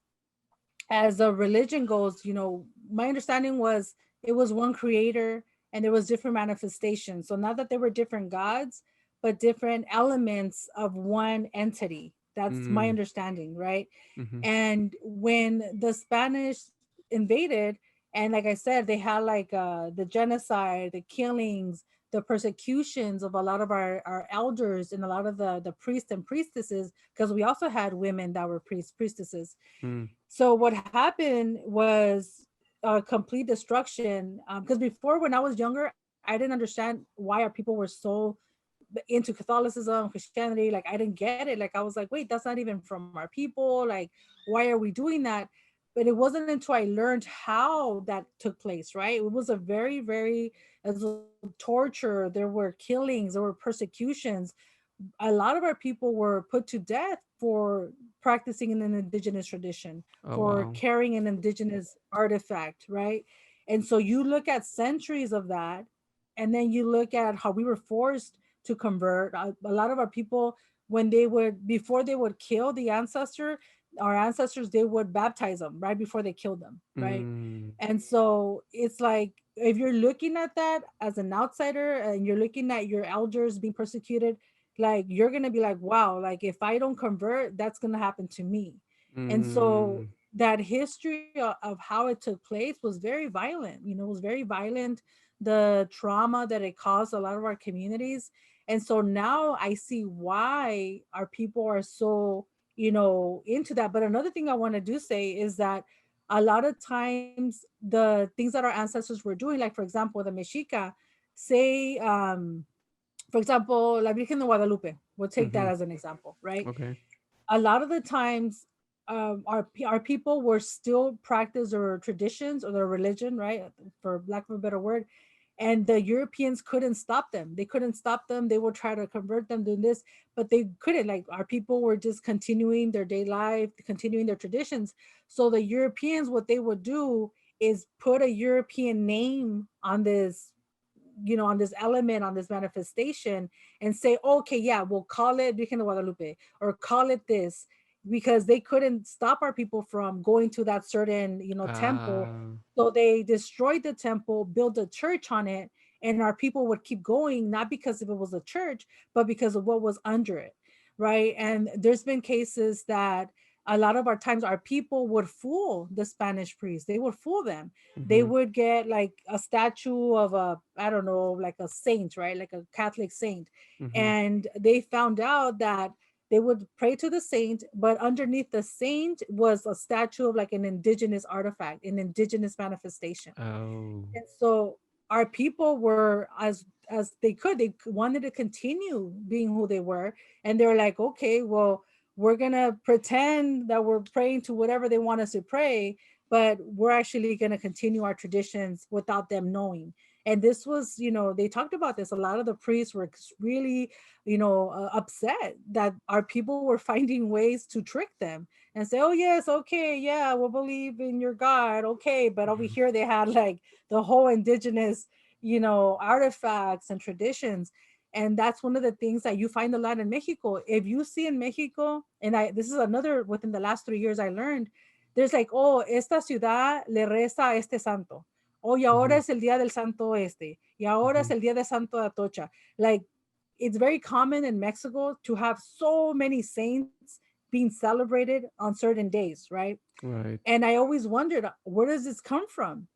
a religion goes, my understanding was it was one creator and there was different manifestations. So not that there were different gods, but different elements of one entity. That's my mm, understanding, right? mm-hmm, And when the Spanish invaded, and like I said, they had like the genocide, the killings, the persecutions of a lot of our elders and a lot of the priests and priestesses, because we also had women that were priests, priestesses. mm, So what happened was a complete destruction. Because before, when I was younger, I didn't understand why our people were so into Catholicism, Christianity. Like I didn't get it. Like I was like, wait, that's not even from our people. Like, why are we doing that? But it wasn't until I learned how that took place, right? It was a very, very, as a torture. There were killings, there were persecutions. A lot of our people were put to death for practicing in an indigenous tradition, oh for wow. carrying an indigenous artifact, right? And so you look at centuries of that, and then you look at how we were forced to convert. A lot of our people, when they would, before they would kill the ancestor, our ancestors, they would baptize them right before they killed them, right? mm, And so it's like, if you're looking at that as an outsider and you're looking at your elders being persecuted, like you're gonna be like, wow, like if I don't convert, that's gonna happen to me. And so mm, that history of how it took place was very violent. It was very violent. The trauma that it caused a lot of our communities. And so now I see why our people are so, into that. But another thing I want to do say is that a lot of times the things that our ancestors were doing, like for example, the Mexica, say, for example, La Virgen de Guadalupe, we'll take that mm-hmm. as an example, right? Okay. A lot of the times, our people were still practice their traditions or their religion, right? For lack of a better word. And the Europeans couldn't stop them. They couldn't stop them. They would try to convert them, doing this, but they couldn't. Like our people were just continuing their day life, continuing their traditions. So the Europeans, what they would do is put a European name on this, on this element, on this manifestation, and say, okay, yeah, we'll call it Virgen de Guadalupe or call it this. because they couldn't stop our people from going to that certain, temple. Ah. So they destroyed the temple, built a church on it, and our people would keep going, not because if it was a church, but because of what was under it, right? And there's been cases that a lot of our times our people would fool the Spanish priests. They would fool them. They Mhm. would get like a statue of a, I don't know, like a saint, right? Like a Catholic saint. Mhm. And they found out that they would pray to the saint, but underneath the saint was a statue of like an indigenous artifact, an indigenous manifestation. Oh. And so our people were as they could, they wanted to continue being who they were. And they're like, okay, well, we're gonna pretend that we're praying to whatever they want us to pray, but we're actually gonna continue our traditions without them knowing. And this was, they talked about this. A lot of the priests were really, upset that our people were finding ways to trick them and say, oh yes, okay, yeah, we'll believe in your God, okay. But over here they had like the whole indigenous, artifacts and traditions. And that's one of the things that you find a lot in Mexico. If you see in Mexico, and this is another within the last 3 years I learned, there's like, oh, esta ciudad le reza a este santo. Oh, y ahora Mhm. es el día del santo este. Y ahora es Mhm. el día del santo de Atocha. Like, it's very common in Mexico to have so many saints being celebrated on certain days, right? Right. And I always wondered, where does this come from?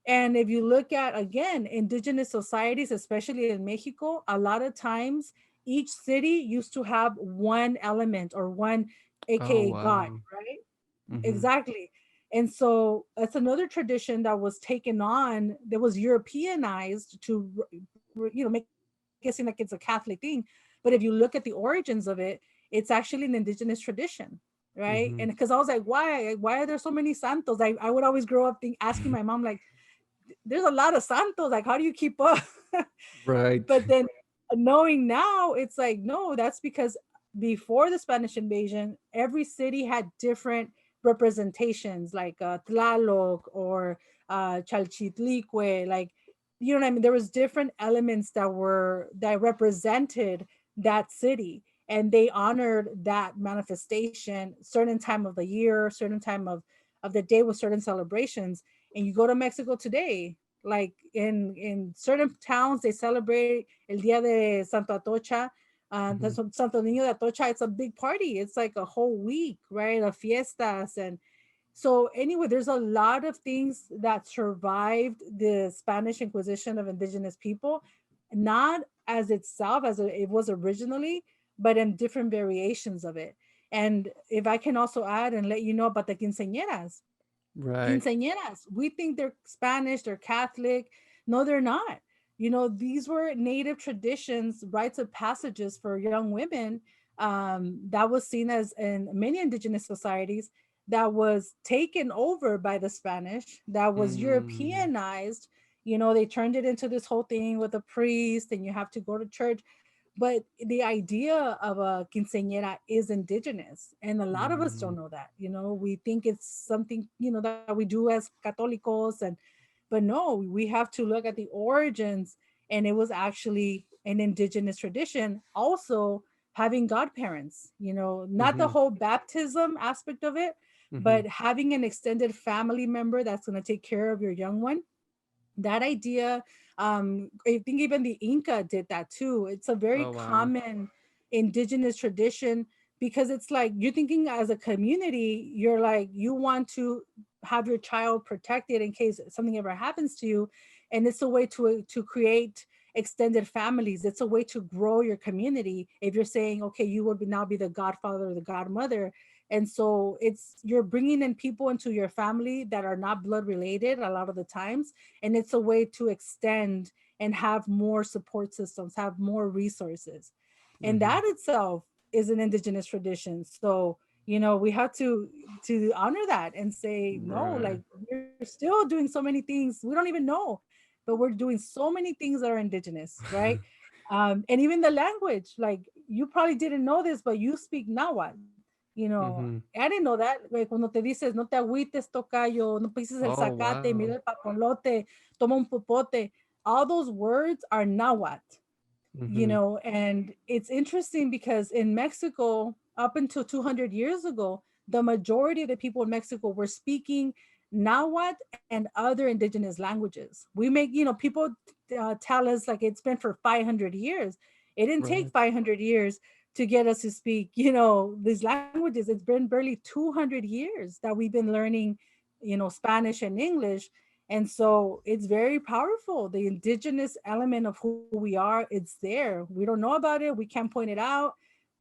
And if you look at, again, indigenous societies, especially in Mexico, a lot of times each city used to have one element or one, Oh AKA God, wow. right? Mhm. Exactly. And so that's another tradition that was taken on, that was Europeanized to, make it seem like it's a Catholic thing. But if you look at the origins of it, it's actually an indigenous tradition, right? And Mhm. because I was like, why are there so many santos? I would always grow up asking my mom, like, there's a lot of santos. Like, how do you keep up? Right. But then knowing now, it's like, no, that's because before the Spanish invasion, every city had different representations, like Tlaloc or Chalchitlique, like, you know what I mean? There was different elements that represented that city, and they honored that manifestation certain time of the year, certain time of the day with certain celebrations. And you go to Mexico today, like in certain towns, they celebrate El Dia de Santo Atocha, Mhm. Santo Niño de Atocha. It's a big party. It's like a whole week, right, of fiestas. And so anyway, there's a lot of things that survived the Spanish Inquisition of indigenous people, not as itself as it was originally, but in different variations of it. And if I can also add and let you know about the quinceañeras. Right. Quinceañeras, we think they're Spanish, they're Catholic. No, they're not. These were native traditions, rites of passages for young women, that was seen as in many indigenous societies, that was taken over by the Spanish, that was Mm. Europeanized. They turned it into this whole thing with a priest and you have to go to church. But the idea of a quinceañera is indigenous, and a lot of us don't Mm. know that. We think it's something, that we do as Católicos, but no, we have to look at the origins. And it was actually an indigenous tradition. Also, having godparents, not the Mhm. whole baptism aspect of it, Mhm. but having an extended family member that's going to take care of your young one. That idea, I think even the Inca did that too. It's a very Oh wow. common indigenous tradition, because it's like you're thinking as a community, you're like, you want to have your child protected in case something ever happens to you. And it's a way to create extended families. It's a way to grow your community. If you're saying, okay, you would now be the godfather or the godmother. And so you're bringing in people into your family that are not blood related a lot of the times. And it's a way to extend and have more support systems, have more resources. And Mhm. that itself is an indigenous tradition. So, we have to honor that and say, no, Right. like, we're still doing so many things we don't even know, but we're doing so many things that are indigenous, right? And even the language, like, you probably didn't know this, but you speak Nahuatl. Mhm. I didn't know that. Like, cuando te dices, no te agüites, tocayo, no pises el Oh zacate, wow. mira el papolote, toma un popote. All those words are Nahuatl, Mhm. and it's interesting because in Mexico, up until 200 years ago, the majority of the people in Mexico were speaking Nahuatl and other indigenous languages. We make, people tell us like it's been for 500 years. It didn't take Right. 500 years to get us to speak, these languages. It's been barely 200 years that we've been learning, Spanish and English. And so it's very powerful. The indigenous element of who we are, it's there. We don't know about it. We can't point it out,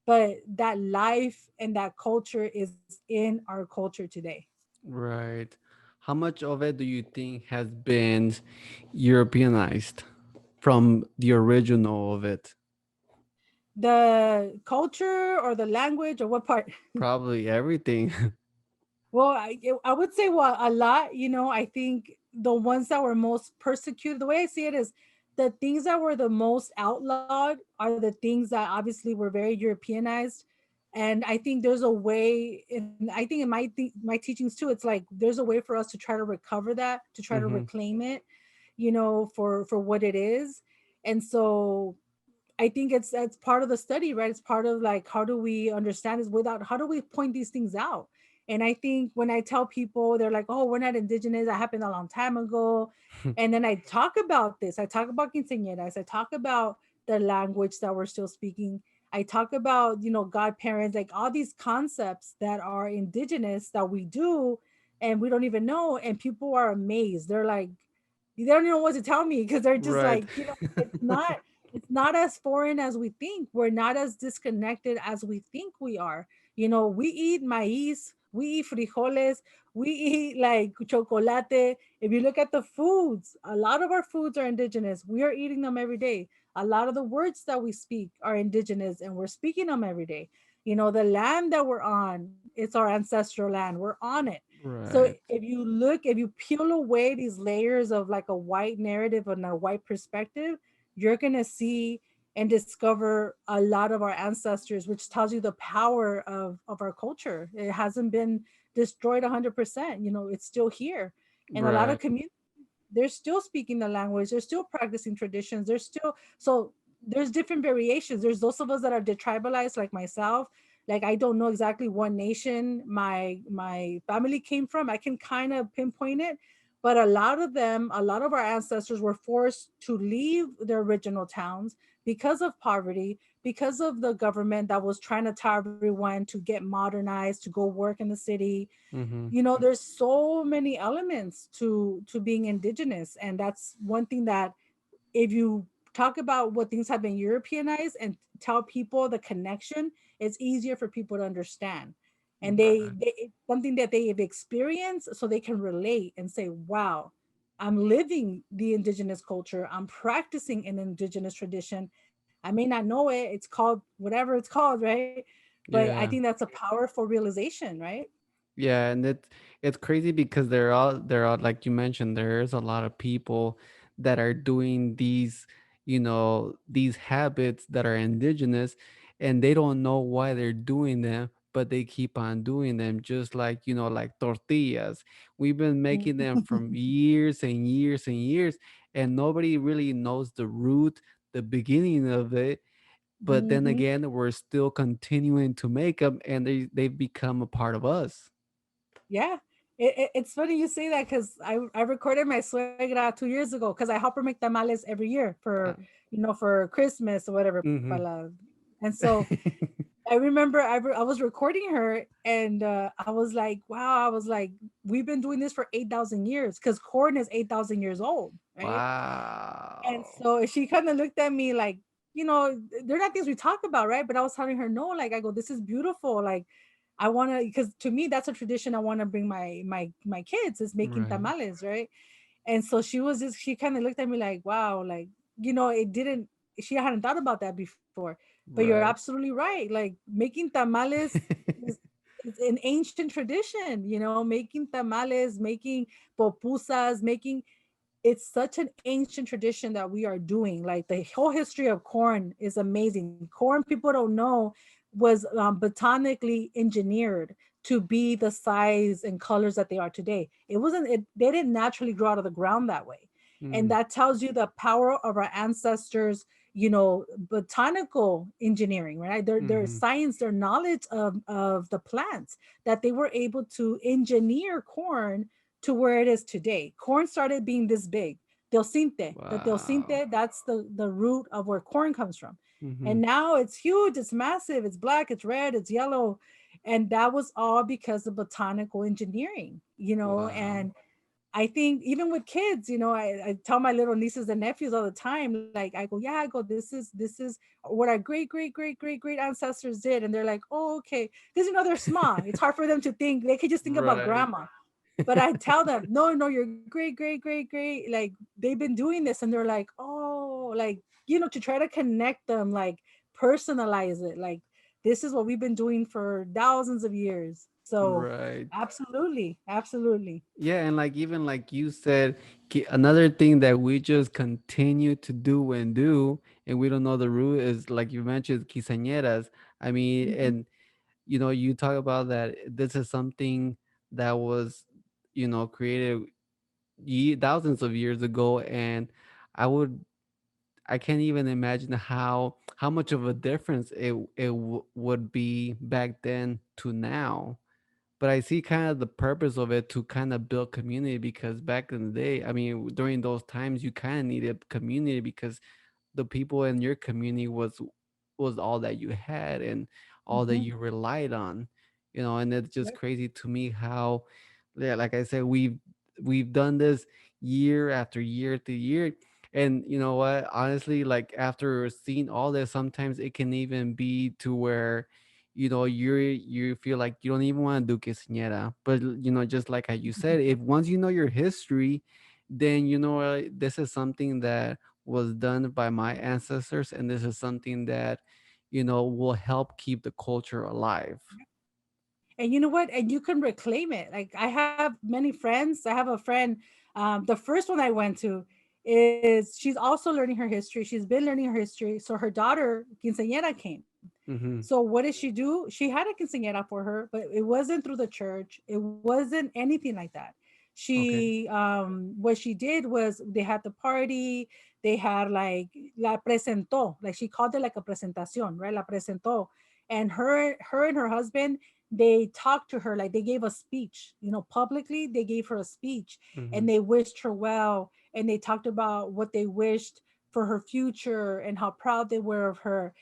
but that life and that culture is in our culture today. Right. How much of it do you think has been Europeanized from the original of it? The culture or the language or what part? Probably everything. Well, I would say, well, a lot. I think the ones that were most persecuted, the way I see it is the things that were the most outlawed are the things that obviously were very Europeanized. And I think there's a way, and I think in my teachings too, it's like there's a way for us to try to recover that, to try to Hmm. reclaim it, for what it is. And so I think it's part of the study, right? It's part of like how do we understand this without how do we point these things out? And I think when I tell people, they're like, "Oh, we're not indigenous. That happened a long time ago." And then I talk about this. I talk about quinceañeras. I talk about the language that we're still speaking. I talk about godparents, like all these concepts that are indigenous that we do, and we don't even know. And people are amazed. They're like, they don't know what to tell me because they're just Right. like, it's not as foreign as we think. We're not as disconnected as we think we are. We eat maíz, we eat frijoles, we eat like chocolate. If you look at the foods, a lot of our foods are indigenous. We are eating them every day. A lot of the words that we speak are indigenous and we're speaking them every day. The land that we're on, it's our ancestral land. We're on it. So Right. if you peel away these layers of like a white narrative and a white perspective, you're going to see and discover a lot of our ancestors, which tells you the power of our culture. It hasn't been destroyed 100%. It's still here. And a lot of Right. communities, they're still speaking the language, they're still practicing traditions, they're still, so there's different variations. There's those of us that are detribalized like myself. Like I don't know exactly what nation my family came from. I can kind of pinpoint it, but a lot of them, a lot of our ancestors were forced to leave their original towns because of poverty, because of the government that was trying to tell everyone to get modernized, to go work in the city. Hmm. There's so many elements to being indigenous, and that's one thing that if you talk about what things have been Europeanized and tell people the connection, it's easier for people to understand. And Right. it's something that they've experienced so they can relate and say, wow, I'm living the indigenous culture. I'm practicing an indigenous tradition. I may not know it. It's called whatever it's called, right? But I think Yeah. that's a powerful realization, right? Yeah, and it's crazy because there are like you mentioned, there's a lot of people that are doing these habits that are indigenous, and they don't know why they're doing them, but they keep on doing them, just like like tortillas. We've been making them from years and years and years, and nobody really knows the root, the beginning of it. But then Mhm. again, we're still continuing to make them, and they've become a part of us. Yeah. It's funny you say that because I recorded my suegra 2 years ago because I help her make tamales every year Uh, for Christmas or whatever. mhm. And so I remember I was recording her and I was like, wow, I was like, we've been doing this for 8,000 years because corn is 8,000 years old, right? And Wow. so she kind of looked at me like, they're not things we talk about, right? But I was telling her, no, like I go, this is beautiful. Like I want to, because to me, that's a tradition I want to bring my kids is making Right. tamales, right? And so she kind of looked at me like, wow, like, it didn't, she hadn't thought about that before. But you're Right. absolutely right. Like making tamales is, is an ancient tradition, making tamales, making pupusas, making it's such an ancient tradition that we are doing. Like the whole history of corn is amazing. Corn, people don't know, was botanically engineered to be the size and colors that they are today. It wasn't. They didn't naturally grow out of the ground that way, and Mm, that tells you the power of our ancestors. botanical engineering, right? Their Mm-hmm. science, their knowledge of the plants, that they were able to engineer corn to where it is today. Corn started being this big. Wow. That's the root of where corn comes from. Mm-hmm. And now it's huge, it's massive, it's black, it's red, it's yellow. And that was all because of botanical engineering, Wow. and I think even with kids, I tell my little nieces and nephews all the time, like I go, yeah, I go, this is what our great ancestors did. And they're like, oh, okay. Because they're small. It's hard for them to think. They could just think about Right. grandma. But I tell them, no, no, your great, like they've been doing this, and they're like, oh, like, to try to connect them, like personalize it, like this is what we've been doing for thousands of years. So Right. absolutely, absolutely. Yeah, and like even like you said, another thing that we just continue to do and do, and we don't know the root is like you mentioned, quinceañeras. I mean, Mhm. and you talk about that this is something that was, created thousands of years ago, and I would, I can't even imagine how much of a difference would be back then to now. But I see kind of the purpose of it to kind of build community, because back in the day, I mean, during those times, you kind of needed community because the people in your community was all that you had and all that Mhm. you relied on, and it's just Yep. crazy to me how, yeah, like I said, we've done this year after year after year. And you know what, honestly, like after seeing all this, sometimes it can even be to where you feel like you don't even want to do quinceañera. But just like how you said, if once you know your history, then this is something that was done by my ancestors, and this is something that will help keep the culture alive. And you know what? And you can reclaim it. Like I have many friends. I have a friend. The first one I went to is she's also learning her history. She's been learning her history. So her daughter quinceañera came. Mm-hmm. So what did she do? She had a quinceañera for her, but it wasn't through the church. It wasn't anything like that. Okay. She what she did was they had the party, they had like la presentó, like she called it like a presentación, right? La presentó. And her and her husband, they talked to her, like they gave a speech, publicly. They gave her a speech, Mm-hmm. and they wished her well, and they talked about what they wished for her future and how proud they were of her.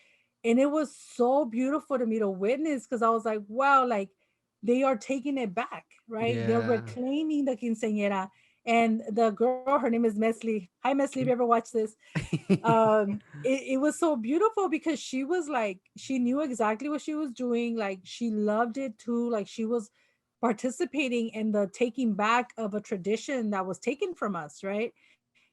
And it was so beautiful to me to witness, because I was like, wow, like they are taking it back, right? They're Yeah. reclaiming the quinceañera. And the girl, her name is Mesli. Hi, Mesli, if you ever watched this. It was so beautiful because she was like, she knew exactly what she was doing. Like she loved it too. Like she was participating in the taking back of a tradition that was taken from us, right?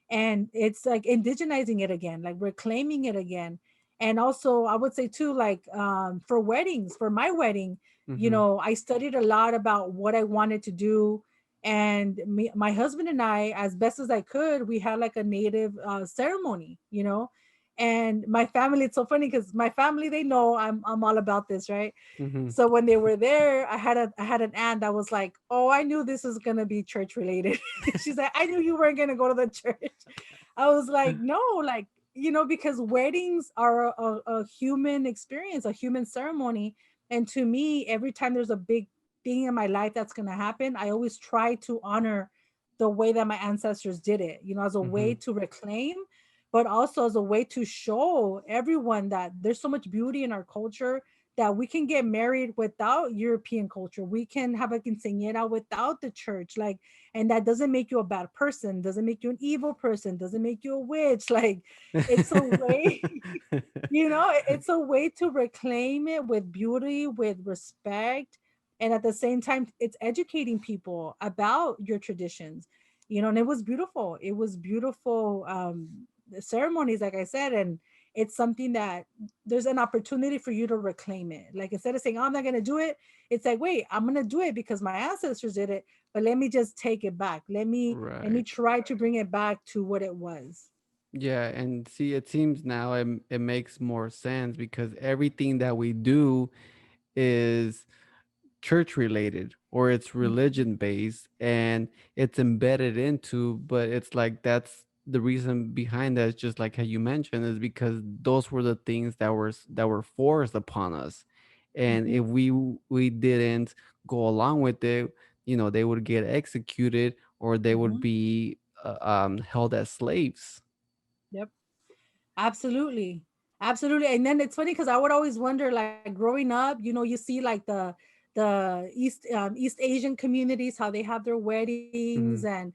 And it's like indigenizing it again, like reclaiming it again. And also I would say too, like for weddings, for my wedding, Mm-hmm. I studied a lot about what I wanted to do. And my husband and I, as best as I could, we had like a native ceremony, and my family, it's so funny because my family, they know I'm all about this, right? Mm-hmm. So when they were there, I had an aunt that was like, "Oh, I knew this was gonna be church related." She's like, "I knew you weren't gonna go to the church." I was like, "No, like because weddings are a human experience, a human ceremony, and to me, every time there's a big thing in my life that's gonna happen, I always try to honor the way that my ancestors did it, as a Mm-hmm. way to reclaim, but also as a way to show everyone that there's so much beauty in our culture, that we can get married without European culture. We can have a quinceañera without the church. Like, and that doesn't make you a bad person, doesn't make you an evil person, doesn't make you a witch. Like, it's a way, it's a way to reclaim it with beauty, with respect. And at the same time, it's educating people about your traditions, and it was beautiful. It was beautiful ceremonies, like I said. And it's something that there's an opportunity for you to reclaim it. Like instead of saying, "Oh, I'm not gonna do it," it's like, wait, I'm gonna do it because my ancestors did it, but let me just take it back. Let me Right. try to bring it back to what it was. Yeah, and see, it seems now it makes more sense because everything that we do is church related or it's Mhm. religion based and it's embedded into, but it's like the reason behind that is just like how you mentioned, is because those were the things that were forced upon us, and Mhm. if we didn't go along with it, they would get executed, or they would Mhm. be held as slaves. Yep. Absolutely. Absolutely. And then it's funny because I would always wonder, like growing up, you see like the East Asian communities, how they have their weddings, Mm, and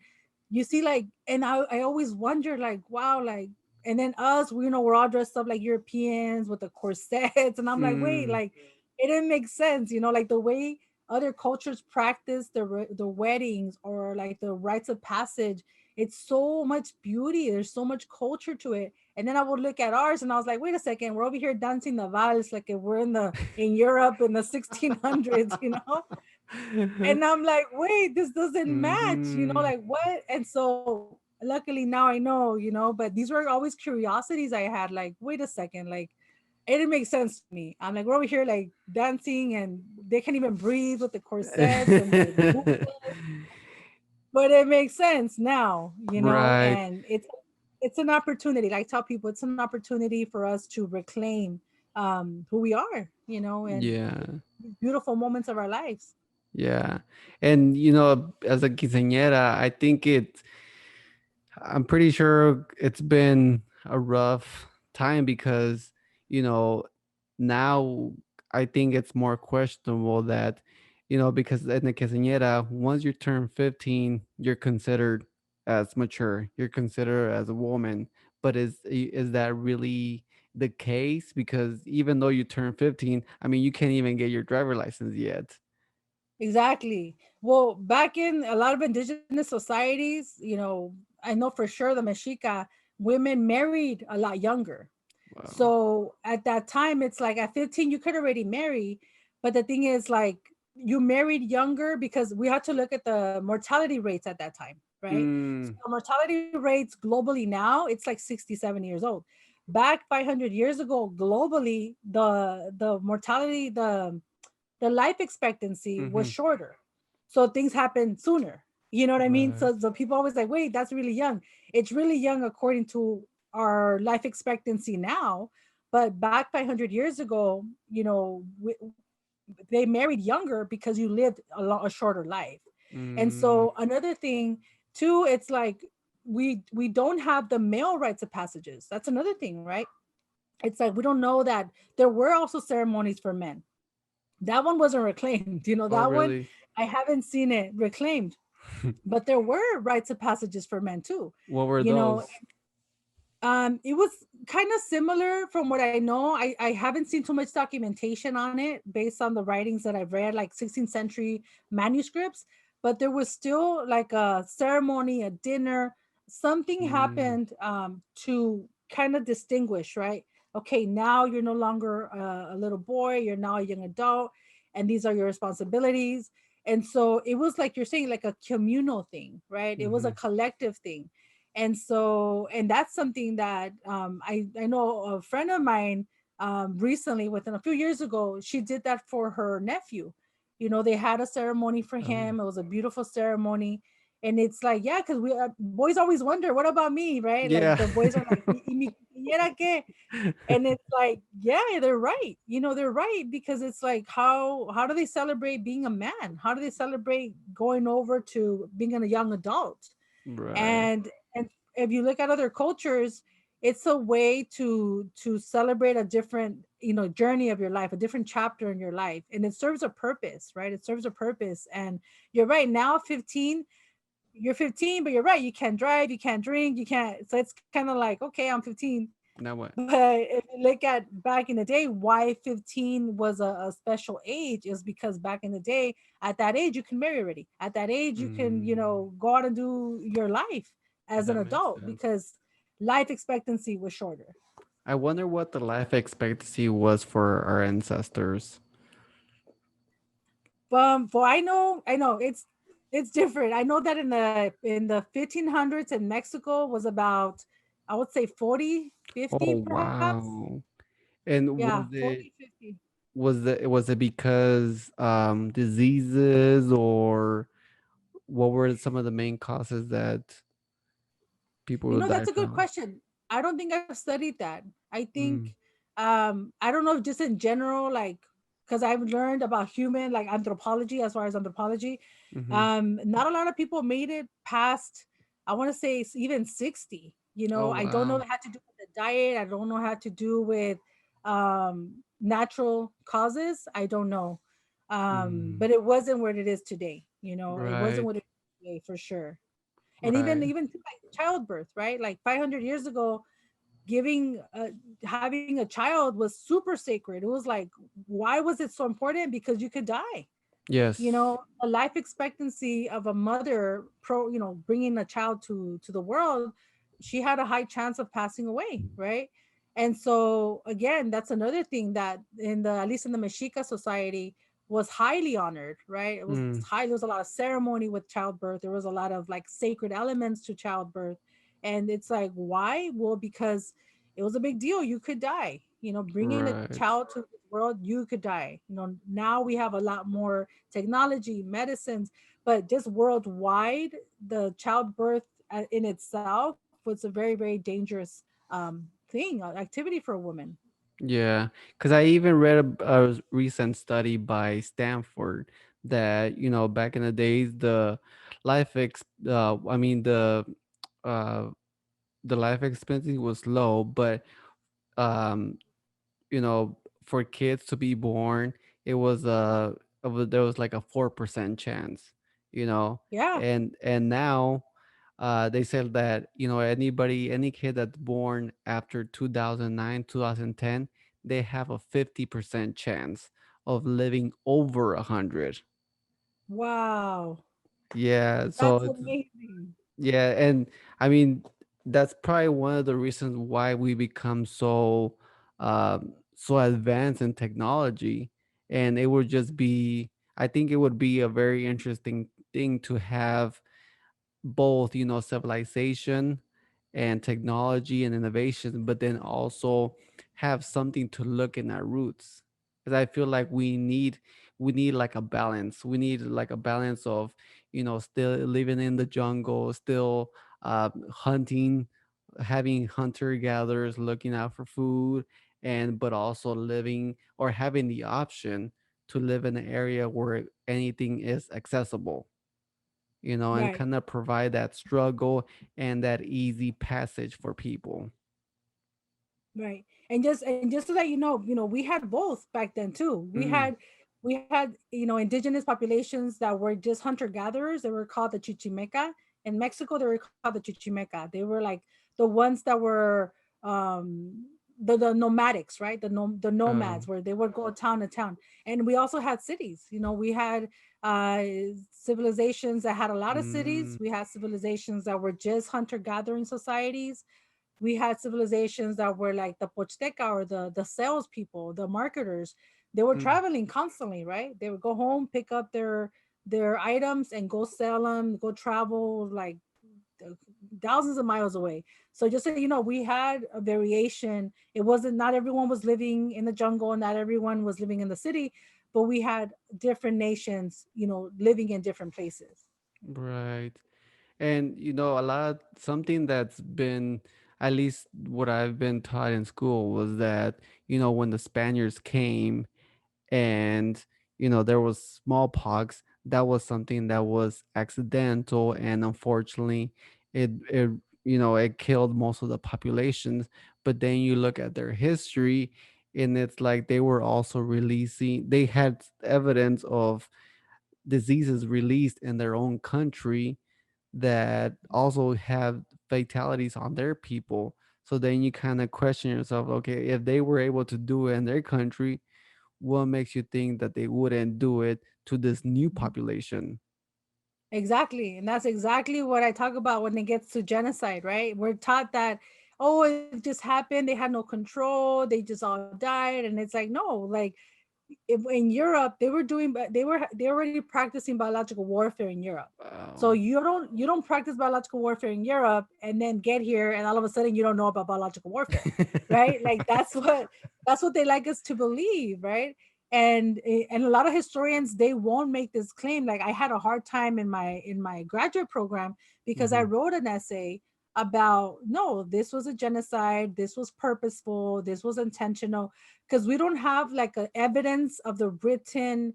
you see like, and I always wonder like, wow, like, and then us, we're all dressed up like Europeans with the corsets, and I'm like, wait, mm, like it didn't make sense, like the way other cultures practice the weddings or like the rites of passage. It's so much beauty. There's so much culture to it. And then I would look at ours and I was like, wait a second, we're over here dancing the vals like if we're in Europe in the 1600s, And I'm like, wait, this doesn't match, mhm. like what? And so luckily now I know, but these were always curiosities I had, like, wait a second, like it didn't make sense to me. I'm like, we're over here like dancing and they can't even breathe with the corsets and the but it makes sense now, Right. and it's an opportunity. Like I tell people, it's an opportunity for us to reclaim who we are, and Yeah. beautiful moments of our lives. Yeah. And as a quinceañera, I'm pretty sure it's been a rough time because, you know, now I think it's more questionable that, because in the quinceañera, once you turn 15, you're considered as mature, you're considered as a woman. But is that really the case? Because even though you turn 15, I mean, you can't even get your driver license yet. Exactly. Well, back in a lot of indigenous societies, I know for sure the Mexica women married a lot younger. Wow. So at that time, it's like at 15, you could already marry. But the thing is, like, you married younger because we had to look at the mortality rates at that time, right? So Mm, the mortality rates globally now, it's like 67 years old. Back 500 years ago, globally, the mortality, the life expectancy was mm-hmm. shorter. So things happen sooner. You know what I mean? Right. So people always like, wait, that's really young. It's really young according to our life expectancy now. But back 500 years ago, they married younger because you lived a shorter life. And Mm, so another thing too, it's like we don't have the male rites of passages. That's another thing, right? It's like we don't know that there were also ceremonies for men. That one wasn't reclaimed. oh, That one, really? I haven't seen it reclaimed. But there were rites of passages for men too. What were You know, those? it was kind of similar from what I know. I haven't seen too much documentation on it based on the writings that I've read, like 16th century manuscripts. But there was still like a ceremony, a dinner, something Mm, happened to kind of distinguish, right? Okay, now you're no longer a little boy, you're now a young adult, and these are your responsibilities. And so it was like you're saying, like a communal thing, right? It was a mm-hmm. collective thing. And so, and that's something that I know a friend of mine recently, within a few years ago, she did that for her nephew. They had a ceremony for Oh, him. It was a beautiful ceremony. And it's like, yeah, because we boys always wonder, what about me, right? Like yeah. the boys are like, "Y mi quinceañera qué?" And it's like, yeah, they're right. They're right because it's like, how do they celebrate being a man? How do they celebrate going over to being a young adult? Right. And if you look at other cultures, it's a way to celebrate a different journey of your life, a different chapter in your life, and it serves a purpose, right? It serves a purpose. And you're right, now 15, you're 15, but you're right, you can't drive, you can't drink, you can't. So it's kind of like, okay, I'm 15. Now what? But if you look at back in the day, why 15 was a special age is because back in the day, at that age, you can marry already. At that age, you can, Mm, go out and do your life as an that makes adult sense. because life expectancy was shorter. I wonder what the life expectancy was for our ancestors. For I know it's different. I know that in the 1500s in Mexico was about, I would say 40, Oh, 50 perhaps. wow. And Yeah, 40, 50. was it because diseases, or what were some of the main causes that people You will know, die that's a good from. question. I don't think I've studied that. I think Mm, I don't know if just in general, like, because I've learned about human like anthropology, as far as anthropology. mm-hmm. Not a lot of people made it past, I want to say even 60. You know, Oh I don't know wow. if it had to do with the diet. I don't know how to do with natural causes. I don't know. Mm, But it wasn't what it is today. You know, it wasn't right, what it is today for sure. And even right. even like childbirth, right? Like 500 years ago, giving having a child was super sacred. It was like, why was it so important? Because you could die. You Yes. know, a life expectancy of a mother bringing a child to the world, she had a high chance of passing away, right? And so again, that's another thing that in the, at least in the Mexica society, was highly honored, right? It was Mm, high, there was a lot of ceremony with childbirth, there was a lot of like sacred elements to childbirth. And it's like, why? Well, because it was a big deal. You could die, bringing a right. child to the world, you could die. Now we have a lot more technology, medicines, but just worldwide, the childbirth in itself was a very, very dangerous thing, activity for a woman. Yeah, because I even read a recent study by Stanford that back in the days I mean uh the life expectancy was low, but um for kids to be born, it was there was like a 4% chance, you know, Yeah. and now they said that any kid that's born after 2009 2010, they have a 50% chance of living over 100. Wow. Yeah, so That's it's amazing. yeah, and I mean that's probably one of the reasons why we become so advanced in technology, and it would just be I think it would be a very interesting thing to have both civilization and technology and innovation, but then also have something to look in our roots, because I feel like we need like a balance. We need like a balance of still living in the jungle, still hunting, having hunter gatherers looking out for food, and but also living or having the option to live in an area where anything is accessible, and Right. kind of provide that struggle and that easy passage for people. Right. And just so that we had both back then too. Mm, We had indigenous populations that were just hunter gatherers. They were called the Chichimeca. In Mexico, they were called the Chichimeca. They were like the ones that were the nomadics, right? The oh, nomads, where they would go town to town. And we also had cities. We had uh civilizations that had a lot of cities. mm, We had civilizations that were just hunter gathering societies. We had civilizations that were like the Pochteca, or the salespeople, the marketers. They were mm, traveling constantly, right? They would go home, pick up their items, and go sell them, go travel like uh, thousands of miles away. So just so you know, we had a variation. It wasn't, not everyone was living in the jungle, and not everyone was living in the city, but we had different nations, living in different places. right. And a lot something that's been, at least what I've been taught in school, was that when the Spaniards came and there was smallpox, that was something that was accidental, and unfortunately it killed most of the populations. But then you look at their history, and it's like they had evidence of diseases released in their own country that also have fatalities on their people. So then you kind of question yourself, okay, if they were able to do it in their country, what makes you think that they wouldn't do it to this new population? Exactly. And that's exactly what I talk about when it gets to genocide, right? We're taught that, oh, it just happened. They had no control. They just all died. And it's like, no, like in Europe, they were doing, they already practicing biological warfare in Europe. So Wow. you don't practice biological warfare in Europe and then get here and all of a sudden you don't know about biological warfare, right? Like that's what they like us to believe, right? And a lot of historians, they won't make this claim. Like I had a hard time in my graduate program because I Mhm. wrote an essay about, no, this was a genocide, this was purposeful, this was intentional, because we don't have like a evidence of the written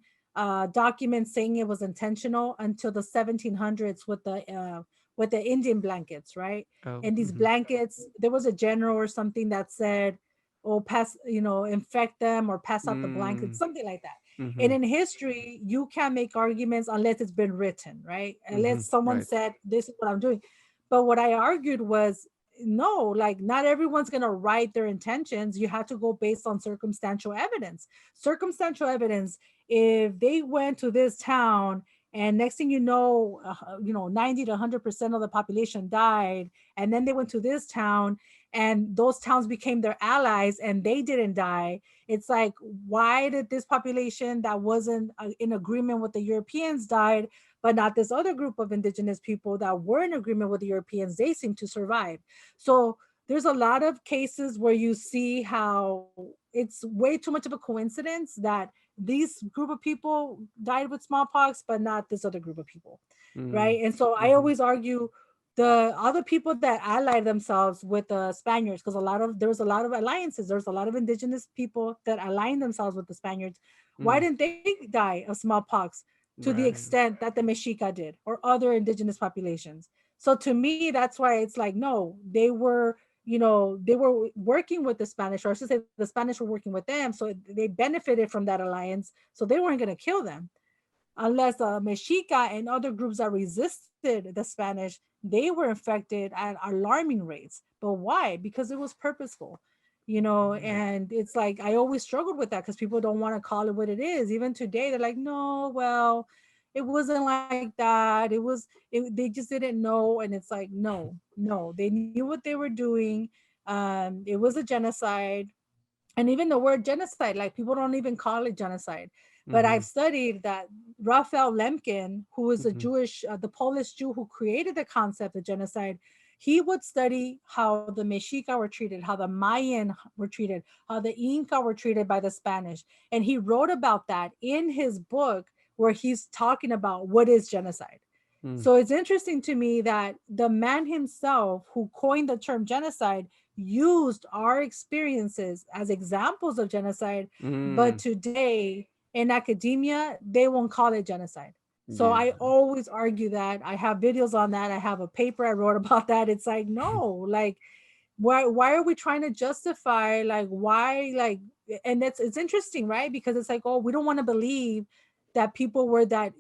document saying it was intentional until the 1700s with the Indian blankets, right? Oh. And these Mhm. blankets, there was a general or something that said, oh, pass, infect them or pass out the blankets, Mm. something like that. And Mhm. in history, you can't make arguments unless it's been written, right? Unless Mhm. someone Right. said, this is what I'm doing. But what I argued was, no, like not everyone's going to write their intentions. You have to go based on circumstantial evidence. Circumstantial evidence, if they went to this town and next thing 90 to 100% of the population died, and then they went to this town and those towns became their allies and they didn't die. It's like, why did this population that wasn't in agreement with the Europeans died, but not this other group of indigenous people that were in agreement with the Europeans? They seem to survive. So there's a lot of cases where you see how it's way too much of a coincidence that these group of people died with smallpox, but not this other group of people, Mm. right? And so I Mhm. always argue the other people that allied themselves with the Spaniards, because there was a lot of alliances. There's a lot of indigenous people that aligned themselves with the Spaniards. Why Mm. didn't they die of smallpox to the Right. extent that the Mexica did or other indigenous populations? So to me, that's why it's like, no, they were working with the Spanish, or I should say the Spanish were working with them. So they benefited from that alliance. So they weren't going to kill them unless Mexica and other groups that resisted the Spanish, they were infected at alarming rates. But why? Because it was purposeful, Right. and it's like I always struggled with that because people don't want to call it what it is. Even today, they're like, no, well, it wasn't like that. They just didn't know. And it's like, no, no, they knew what they were doing. It was a genocide. And even the word genocide, like people don't even call it genocide. But I've Mhm. studied that Raphael Lemkin, who is Mhm. the Polish Jew who created the concept of genocide, he would study how the Mexica were treated, how the Mayan were treated, how the Inca were treated by the Spanish. And he wrote about that in his book where he's talking about what is genocide. Mm. So it's interesting to me that the man himself who coined the term genocide used our experiences as examples of genocide, but Mm. today in academia, they won't call it genocide. So Yeah. I always argue that. I have videos on that. I have a paper I wrote about that. It's like, no, like why are we trying to justify, like, why, like, and it's interesting, right? Because it's like, oh, we don't want to believe that people were that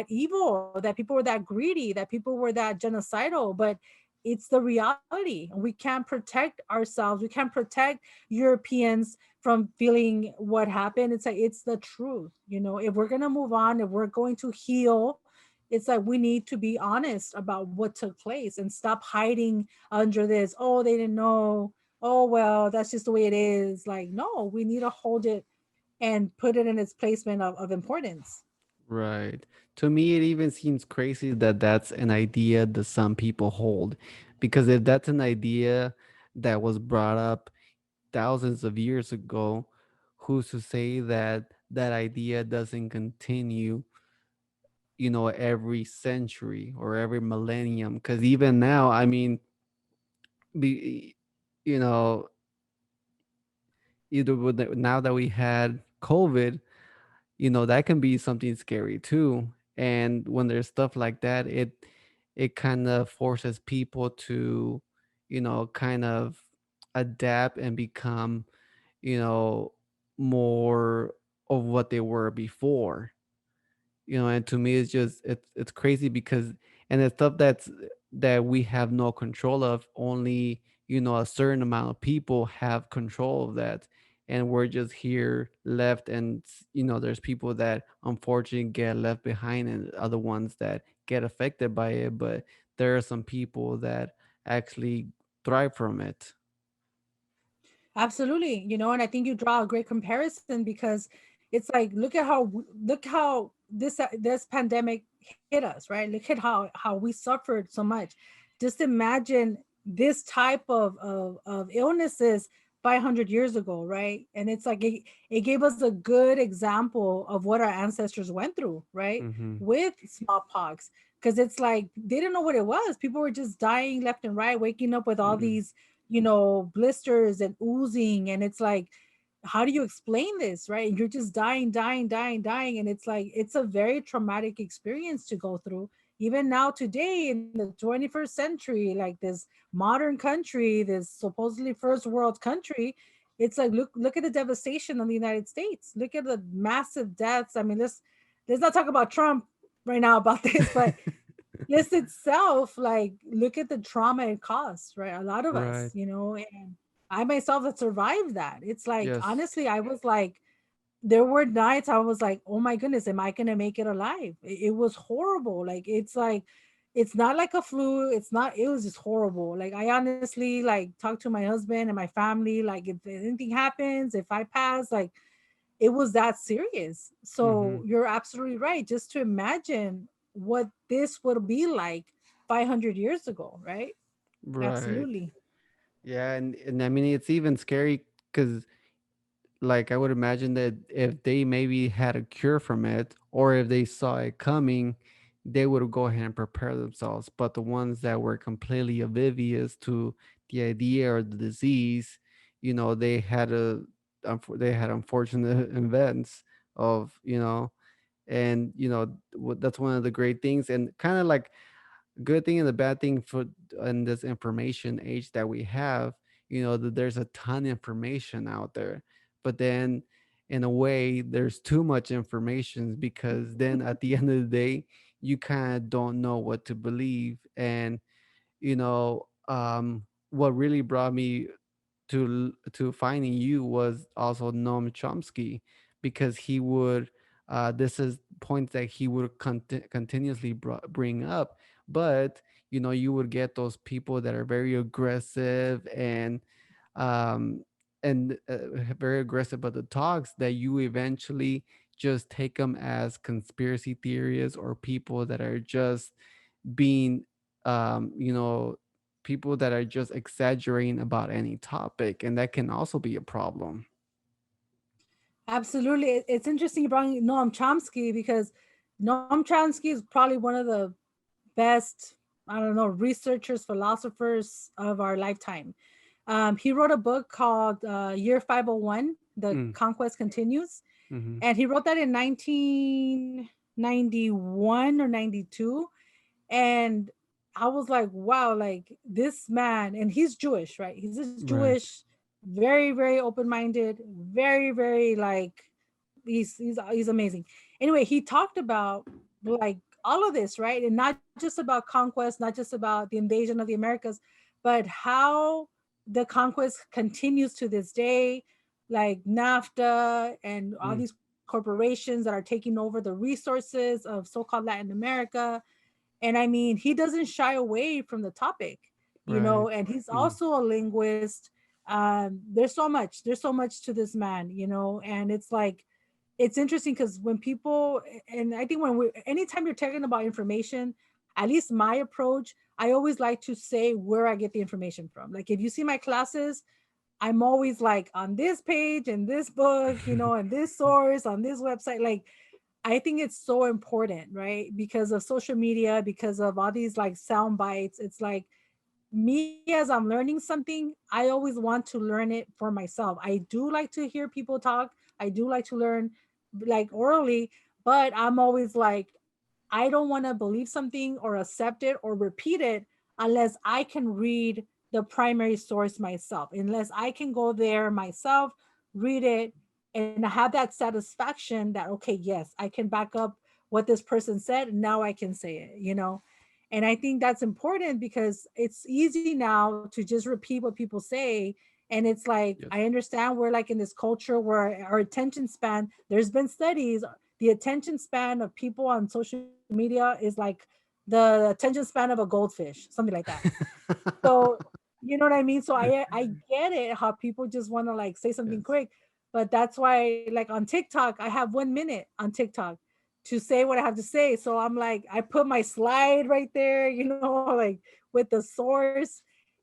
evil, that people were that greedy, that people were that genocidal, but it's the reality. We can't protect ourselves, we can't protect Europeans from feeling what happened. It's like, it's the truth. If we're going to move on, if we're going to heal, it's like we need to be honest about what took place and stop hiding under this, oh, they didn't know, oh, well, that's just the way it is. Like, no, we need to hold it and put it in its placement of importance. Right. To me, it even seems crazy that that's an idea that some people hold, because if that's an idea that was brought up thousands of years ago, who's to say that that idea doesn't continue, every century or every millennium? Because even now, I mean, be, you know, either now that we had COVID, that can be something scary too. And when there's stuff like that, it kind of forces people to, kind of adapt and become, you know more of what they were before. And to me it's crazy because, and it's stuff that we have no control of. Only, a certain amount of people have control of that, and we're just here left. And there's people that unfortunately get left behind, and other ones that get affected by it, but there are some people that actually thrive from it. Absolutely. And I think you draw a great comparison because it's like, look how this pandemic hit us, right? Look at how we suffered so much. Just imagine this type of illnesses 500 years ago, right? And it's like it gave us a good example of what our ancestors went through, right? Mm-hmm. With smallpox. Because it's like they didn't know what it was. People were just dying left and right, waking up with all Mm-hmm. these, blisters and oozing. And it's like, how do you explain this, right? And you're just dying, dying, dying, dying. And it's like, it's a very traumatic experience to go through. Even now, today, in the 21st century, like this modern country, this supposedly first world country, it's like, look at the devastation on the United States. Look at the massive deaths. I mean, let's not talk about Trump right now about this, but this itself, like, look at the trauma it caused, right? A lot of us, Right. and I myself have survived that. It's like, Yes. honestly, I was like, there were nights I was like, oh my goodness, am I gonna make it alive? It was horrible. Like, it's like, it's not like a flu. It's not, it was just horrible. Like, I honestly like talk to my husband and my family, like, if anything happens, if I pass, like, it was that serious. Mm-hmm. So you're absolutely right. Just to imagine what this would be like 500 years ago, right? Right. Absolutely. Yeah, and I mean it's even scary because like I would imagine that if they maybe had a cure from it or if they saw it coming, they would go ahead and prepare themselves. But the ones that were completely oblivious to the idea or the disease, they had unfortunate events of, and that's one of the great things and kind of like good thing and the bad thing for in this information age that we have, that there's a ton of information out there, but then in a way there's too much information because then at the end of the day you kind of don't know what to believe. And what really brought me to finding you was also Noam Chomsky, because he would this is points that he would continuously bring up. But you would get those people that are very aggressive um and very aggressive about the talks that you eventually just take them as conspiracy theories or people that are just being people that are just exaggerating about any topic, and that can also be a problem. Absolutely. It's interesting you brought Noam Chomsky, because Noam Chomsky is probably one of the best, I don't know, researchers, philosophers of our lifetime. He wrote a book called Year 501, The Mm, Conquest Continues. mm-hmm, And he wrote that in 1991 or 92. And I was like, wow, like this man, and he's Jewish, right? He's this right. Jewish, very, very open-minded, very, very like, he's amazing. Anyway, he talked about like all of this, right? And not just about conquest, not just about the invasion of the Americas, but how the conquest continues to this day, like NAFTA and all Mm, these corporations that are taking over the resources of so-called Latin America. And I mean, he doesn't shy away from the topic, right. and he's Mm, also a linguist. There's so much to this man, and it's like, it's interesting because when people, and I think anytime you're talking about information, at least my approach, I always like to say where I get the information from. Like, if you see my classes, I'm always like on this page and this book, and this source on this website. Like, I think it's so important, right? Because of social media, because of all these like sound bites. It's like, me, as I'm learning something, I always want to learn it for myself. I do like to hear people talk. I do like to learn like orally, but I'm always like, I don't want to believe something or accept it or repeat it unless I can read the primary source myself, unless I can go there myself, read it, and have that satisfaction that, okay, yes, I can back up what this person said. And now I can say it. And I think that's important because it's easy now to just repeat what people say. And it's like, I yes. understand we're like in this culture where our attention span, there's been studies, the attention span of people on social media is like the attention span of a goldfish, something like that. So, you know what I mean? So I get it how people just want to like say something Yes. quick, but that's why like on TikTok I have 1 minute on TikTok to say what I have to say. So I'm like, I put my slide right there, like with the source.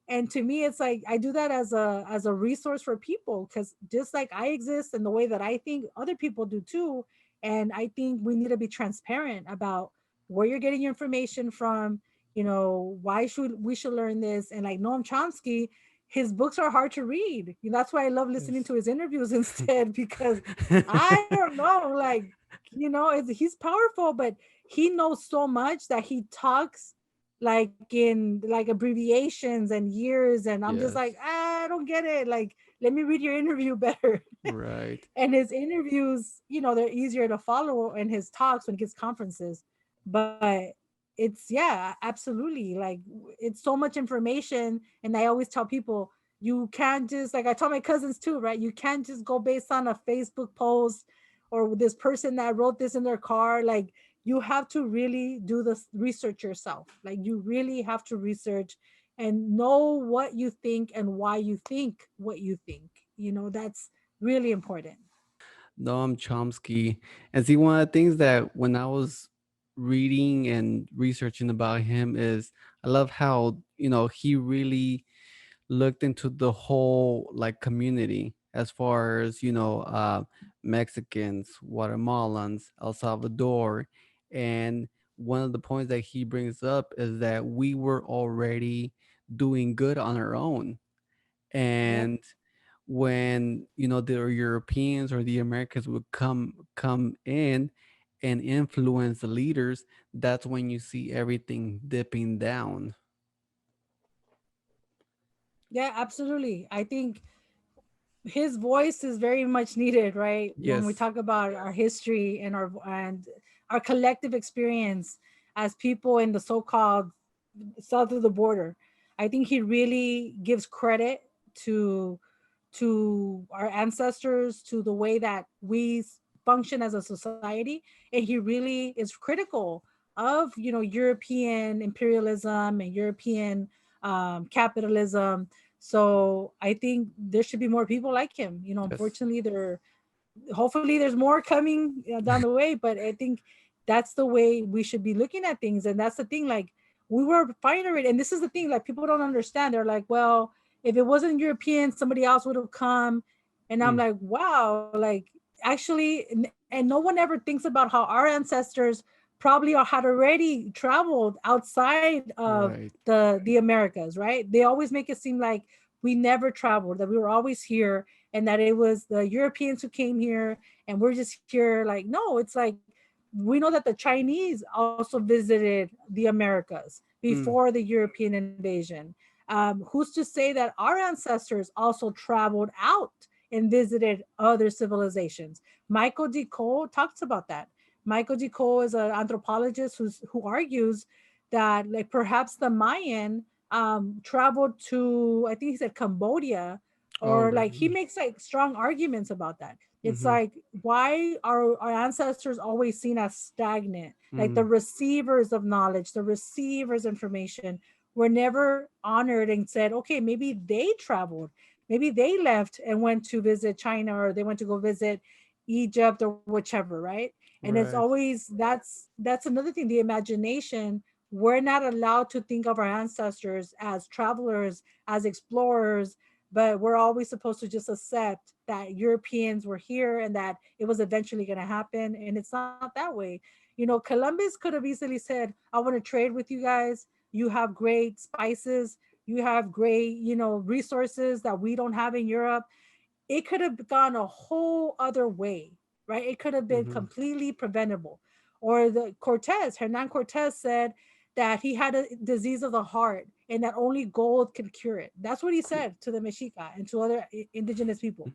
And to me it's like I do that as a resource for people, because just like I exist and the way that I think, other people do too. And I think we need to be transparent about where you're getting your information from, why should we should learn this. And like Noam Chomsky, his books are hard to read. That's why I love listening Yes. to his interviews instead, because I don't know, like, he's powerful, but he knows so much that he talks like in like abbreviations and years, and I'm just like, Yes. I don't get it. Like, let me read your interview better. Right. And his interviews, they're easier to follow, and his talks when he gives conferences. But it's, yeah, absolutely, like, it's so much information. And I always tell people, you can't just, like I tell my cousins too, right? You can't just go based on a Facebook post or this person that wrote this in their car. Like, you have to really do the research yourself. Like, you really have to research and know what you think and why you think what you think. That's really important. Noam Chomsky. And see, one of the things that when I was reading and researching about him is I love how, he really looked into the whole like community as far as, Mexicans, Guatemalans, El Salvador. And one of the points that he brings up is that we were already doing good on our own. Yep. And when the Europeans or the Americans would come in and influence the leaders, that's when you see everything dipping down. Yeah, absolutely. I think his voice is very much needed, right? When we Yes. talk about our history and our collective experience as people in the so-called south of the border. I think he really gives credit to our ancestors, to the way that we function as a society, and he really is critical of European imperialism and European capitalism. So I think there should be more people like him. Yes. Unfortunately, hopefully there's more coming down the way, but I think that's the way we should be looking at things. And that's the thing, like, we were fine already. And this is the thing, like, people don't understand. They're like, well, if it wasn't European, somebody else would have come. And I'm Mm, like, wow, like, actually, and no one ever thinks about how our ancestors probably had already traveled outside of right. the Americas, right? They always make it seem like we never traveled, that we were always here, and that it was the Europeans who came here and we're just here. Like, no, it's like, we know that the Chinese also visited the Americas Mm, before the European invasion. Who's to say that our ancestors also traveled out and visited other civilizations? Michael D. Cole talks about that. Michael D. Cole is an anthropologist who argues that, like, perhaps the Mayan traveled to, I think he said, Cambodia, oh, or like, he really? makes like strong arguments about that. It's Mm-hmm. like, why are our ancestors always seen as stagnant, like the Mm, receivers of knowledge, the receivers of information were never honored and said, okay, maybe they traveled, maybe they left and went to visit China, or they went to go visit Egypt or whichever, right? And it's right. always, that's another thing, the imagination. We're not allowed to think of our ancestors as travelers, as explorers, but we're always supposed to just accept that Europeans were here and that it was eventually going to happen. And it's not that way. Columbus could have easily said, I want to trade with you guys. You have great spices. You have great, resources that we don't have in Europe. It could have gone a whole other way, right? It could have been Mm-hmm. completely preventable. Or the Hernan Cortez said that he had a disease of the heart and that only gold could cure it. That's what he said to the Mexica and to other indigenous people.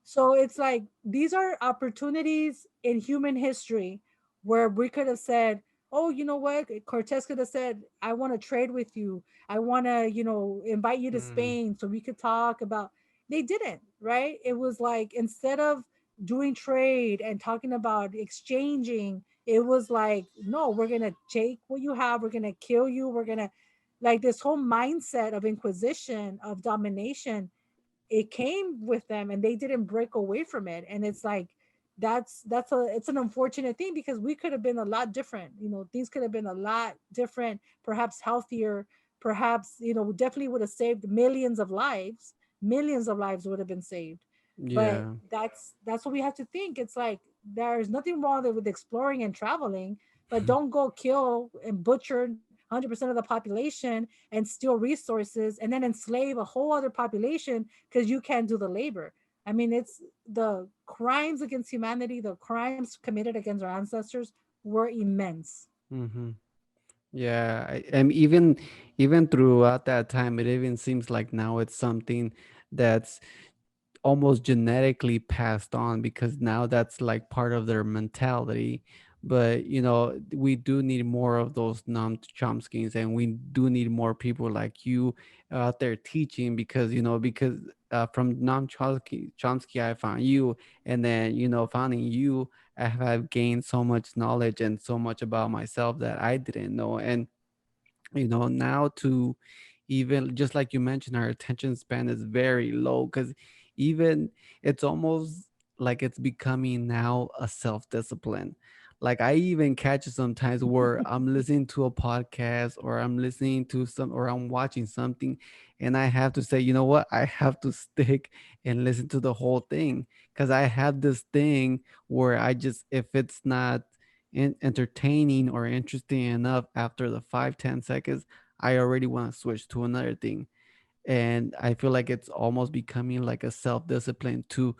So it's like, these are opportunities in human history where we could have said, oh, you know what? Cortez could have said, I want to trade with you. I want to, invite you to Mm-hmm. Spain so we could talk about. They didn't, right? It was like, instead of doing trade and talking about exchanging, it was like, no, we're going to take what you have. We're going to kill you. We're going to, like, this whole mindset of inquisition, of domination, it came with them and they didn't break away from it. And it's like, it's an unfortunate thing, because we could have been a lot different. Things could have been a lot different, perhaps healthier, perhaps, definitely would have saved millions of lives would have been saved. But Yeah. that's what we have to think. It's like there's nothing wrong with exploring and traveling, but don't go kill and butcher 100% of the population and steal resources and then enslave a whole other population because you can't do the labor. I mean, it's the crimes against humanity, the crimes committed against our ancestors were immense. Mm-hmm. Yeah, and even throughout that time, it even seems like now it's something that's almost genetically passed on, because now that's like part of their mentality. But we do need more of those Noam Chomskys, and we do need more people like you out there teaching, because from Noam Chomsky, I found you, and then finding you, I have gained so much knowledge and so much about myself that I didn't know. And now, to even just like you mentioned, our attention span is very low, because even it's almost like it's becoming now a self-discipline. Like, I even catch it sometimes where I'm listening to a podcast, or I'm listening to some, or I'm watching something, and I have to say, you know what, I have to stick and listen to the whole thing, because I have this thing where I just, if it's not entertaining or interesting enough after the 5-10 seconds, I already want to switch to another thing. And I feel like it's almost becoming like a self-discipline to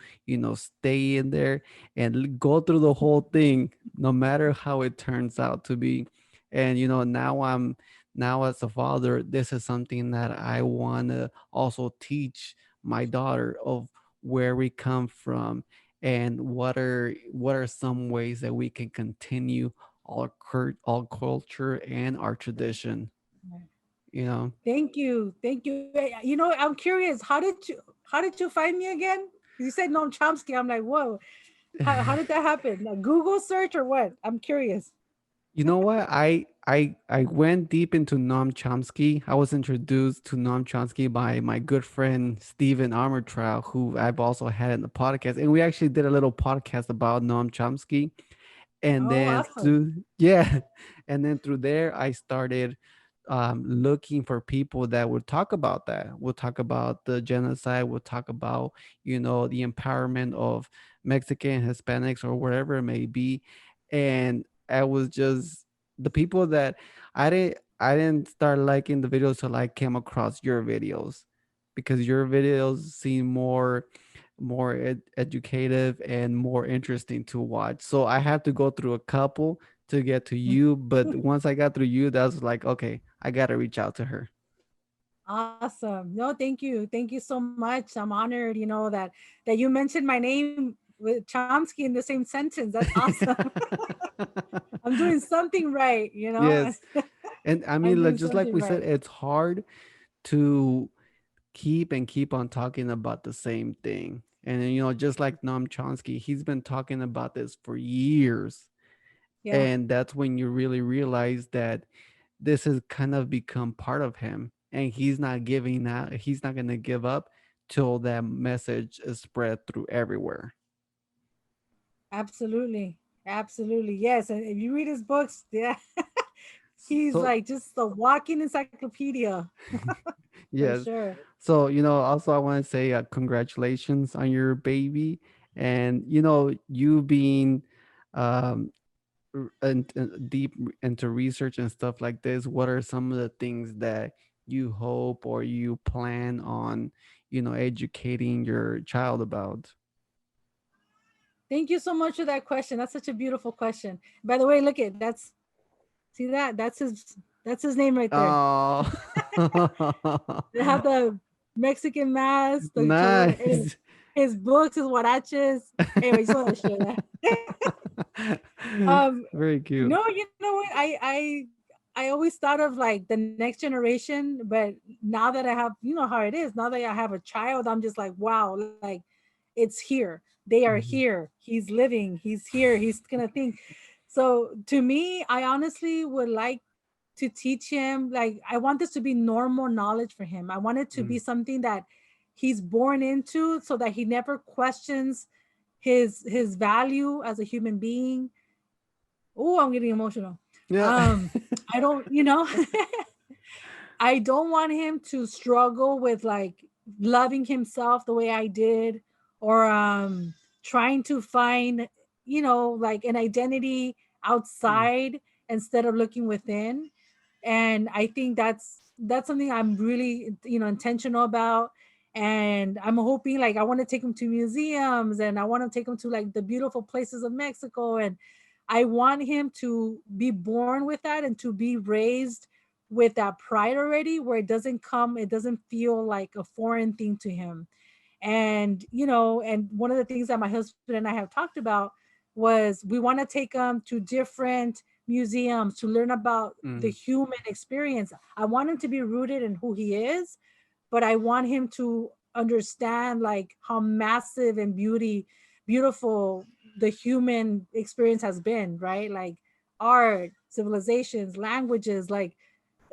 stay in there and go through the whole thing, no matter how it turns out to be. And now, as a father, this is something that I want to also teach my daughter, of where we come from, and what are some ways that we can continue our culture and our tradition, you know Thank you. Thank you. I'm curious. How did you find me again? 'Cause you said Noam Chomsky. I'm like, whoa. How did that happen? A Google search or what? I'm curious. You know what? I went deep into Noam Chomsky. I was introduced to Noam Chomsky by my good friend Stephen Armertrout, who I've also had in the podcast, and we actually did a little podcast about Noam Chomsky. And Oh, then awesome. through yeah, and then through there, I started looking for people that would talk about that. We'll talk about the genocide. We'll talk about the empowerment of Mexican, Hispanics, or wherever it may be. And I was just the people that I didn't start liking the videos till I came across your videos, because your videos seem more educative and more interesting to watch. So I had to go through a couple to get to you, but once I got through you, that's like, okay, I gotta reach out to her. Awesome. No, thank you. Thank you so much. I'm honored, that you mentioned my name with Chomsky in the same sentence. That's awesome. I'm doing something right, Yes, and I I'm mean, like, doing just like something we said, right. it's hard to keep on talking about the same thing. And then, just like Noam Chomsky, he's been talking about this for years. Yeah, And that's when you really realize that this has kind of become part of him, and he's not going to give up till that message is spread through everywhere. absolutely. Absolutely. Yes. And if you read his books, yeah, he's So like just a walking encyclopedia for yes, sure. so also I want to say congratulations on your baby, and you being um and deep into research and stuff like this. What are some of the things that you hope or you plan on educating your child about? Thank you so much for that question. That's such a beautiful question. By the way, look at that's see that that's his name right there. Oh. They have the Mexican mask, the cholo. Anyway, Nice. his books, his huaraches. Anyway, just want to share that. um, Very cute. no, you know what? I always thought of like the next generation, but now that I have, how it is. Now that I have a child, I'm just like, wow, like it's here. They are Mhm. here. He's living. He's here. He's gonna think. So to me, I honestly would like to teach him. Like I want this to be normal knowledge for him. I want it to Mm. be something that he's born into, so that he never questions his value as a human being. Oh, I'm getting emotional. Yeah. um I don't I don't want him to struggle with like loving himself the way I did, or trying to find, like an identity Mm, outside instead of looking within. And I think that's something I'm really, intentional about. And I'm hoping, like, I want to take him to museums, and I want to take him to like the beautiful places of Mexico, and I want him to be born with that and to be raised with that pride already, where it doesn't feel like a foreign thing to him. And and one of the things that my husband and I have talked about was we want to take him to different museums to learn about the mm, human experience. I want him to be rooted in who he is, but I want him to understand like how massive and beautiful the human experience has been, right? Like art, civilizations, languages, like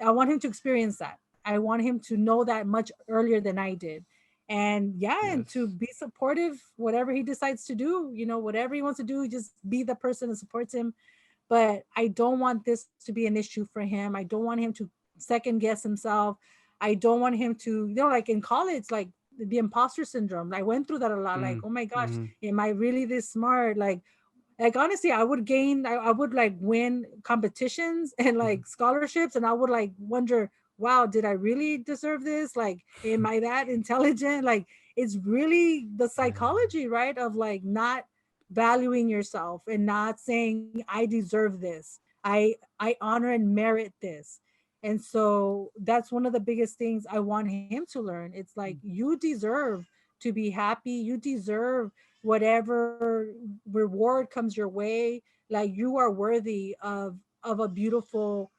I want him to experience that. I want him to know that much earlier than I did. And yeah, and to yes. be supportive, whatever he decides to do, whatever he wants to do, just be the person that supports him. But I don't want this to be an issue for him. I don't want him to second guess himself. I don't want him to, like in college, like the imposter syndrome. I went through that a lot. Like, Mm, oh my gosh, mm, am I really this smart? Like honestly, I would like win competitions and mm. like scholarships, and I would like wonder, wow, did I really deserve this? Like, am I that intelligent? Like, it's really the psychology, right, of like not valuing yourself and not saying I deserve this. I honor and merit this. And so that's one of the biggest things I want him to learn. It's like you deserve to be happy. You deserve whatever reward comes your way. Like you are worthy of a beautiful,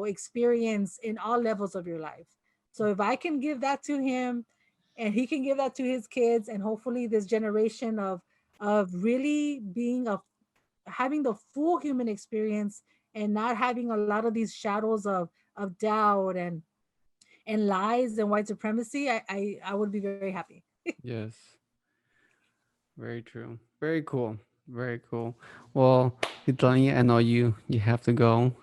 experience in all levels of your life. So if I can give that to him, and he can give that to his kids, and hopefully this generation of really being a having the full human experience, and not having a lot of these shadows of doubt and lies and white supremacy, I would be very happy. Yes. Very true. Very cool. Very cool. Well, Citlali, I know you have to go.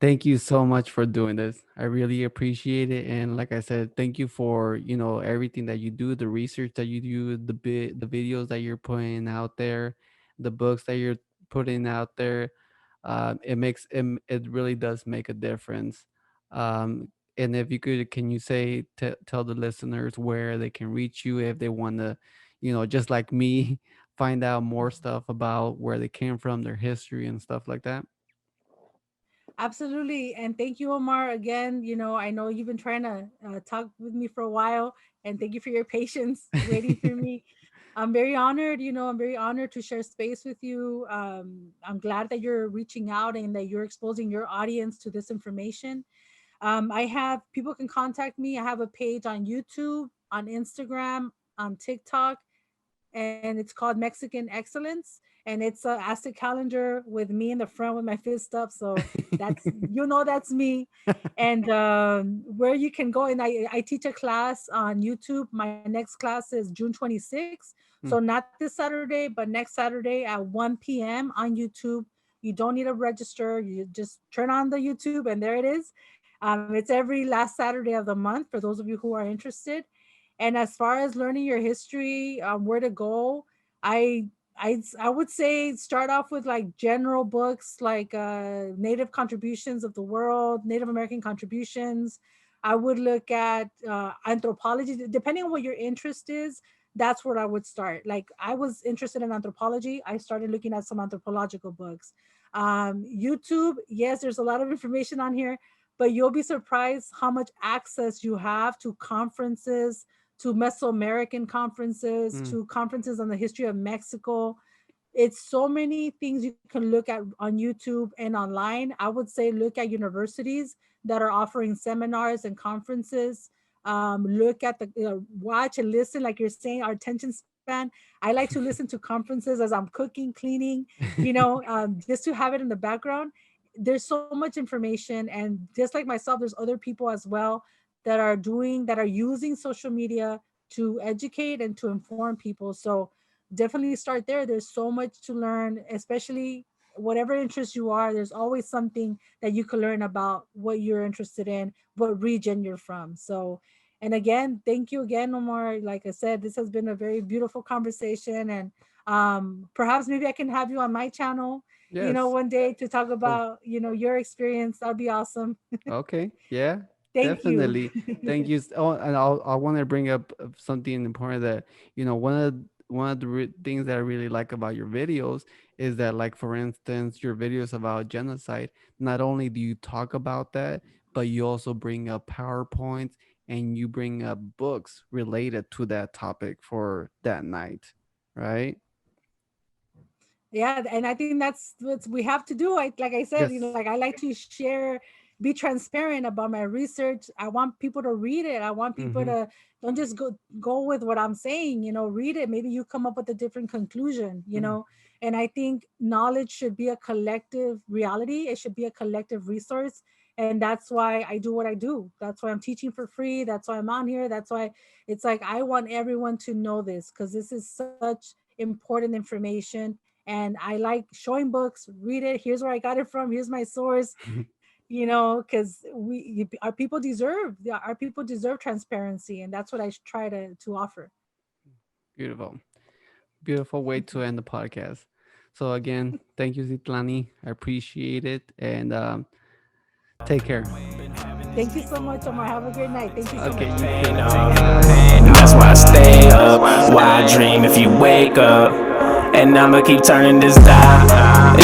Thank you so much for doing this. I really appreciate it. And like I said, thank you for, everything that you do, the research that you do, the videos that you're putting out there, the books that you're putting out there. It really does make a difference. And if you could, can you tell the listeners where they can reach you if they want to, just like me, find out more stuff about where they came from, their history and stuff like that? Absolutely. And thank you, Omar. Again, I know you've been trying to talk with me for a while, and thank you for your patience waiting for me. I'm very honored, I'm very honored to share space with you. I'm glad that you're reaching out and that you're exposing your audience to this information. I have people can contact me. I have a page on YouTube, on Instagram, on TikTok, and it's called Mexican Excellence. And it's a Aztec calendar with me in the front with my fist up. So that's that's me. And where you can go, and I teach a class on YouTube. My next class is June 26th. So Mm, not this Saturday, but next Saturday at 1 p.m. on YouTube. You don't need to register. You just turn on the YouTube and there it is. It's every last Saturday of the month for those of you who are interested. And as far as learning your history, where to go, I I would say start off with like general books like Native Contributions of the World, Native American Contributions. I would look at anthropology, depending on what your interest is. That's where I would start. Like I was interested in anthropology. I started looking at some anthropological books. YouTube, yes, there's a lot of information on here, but you'll be surprised how much access you have to conferences, to Mesoamerican conferences, mm, to conferences on the history of Mexico. It's so many things you can look at on YouTube and online. I would say look at universities that are offering seminars and conferences. Look at watch and listen, like you're saying, our attention span. I like to listen to conferences as I'm cooking, cleaning, just to have it in the background. There's so much information, and just like myself, there's other people as well that are using social media to educate and to inform people. So definitely start there. There's so much to learn, especially whatever interest you are, there's always something that you can learn about what you're interested in, what region you're from. So, and again, thank you again, Omar. Like I said, this has been a very beautiful conversation, and perhaps maybe I can have you on my channel, Yes. one day to talk Oh, about, your experience. That'd be awesome. okay. Yeah, Thank you. definitely. Thank you. Oh, and I want to bring up something important that, one of the things that I really like about your videos is that, like, for instance, your videos about genocide, not only do you talk about that, but you also bring up PowerPoints and you bring up books related to that topic for that night, right? Yeah, and I think that's what we have to do. Like I said, Yes. like I like to share, be transparent about my research. I want people to read it. I want people Mm-hmm. to don't just go with what I'm saying. Read it. Maybe you come up with a different conclusion. And I think knowledge should be a collective reality. It should be a collective resource, and that's why I do what I do. That's why I'm teaching for free. That's why I'm on here. That's why it's like I want everyone to know this, because this is such important information, and I like showing books. Read it. Here's where I got it from. Here's my source. Because our people deserve, yeah, our people deserve transparency, and that's what I try to offer. Beautiful. Beautiful way to end the podcast. So again, thank you, Zitlani. I appreciate it, and take care. Thank you so much, Omar. Have a great night. Thank you so Okay, much. you too. Bye. And that's why I stay up. Why I dream if you wake up. And I'ma keep turning this dial.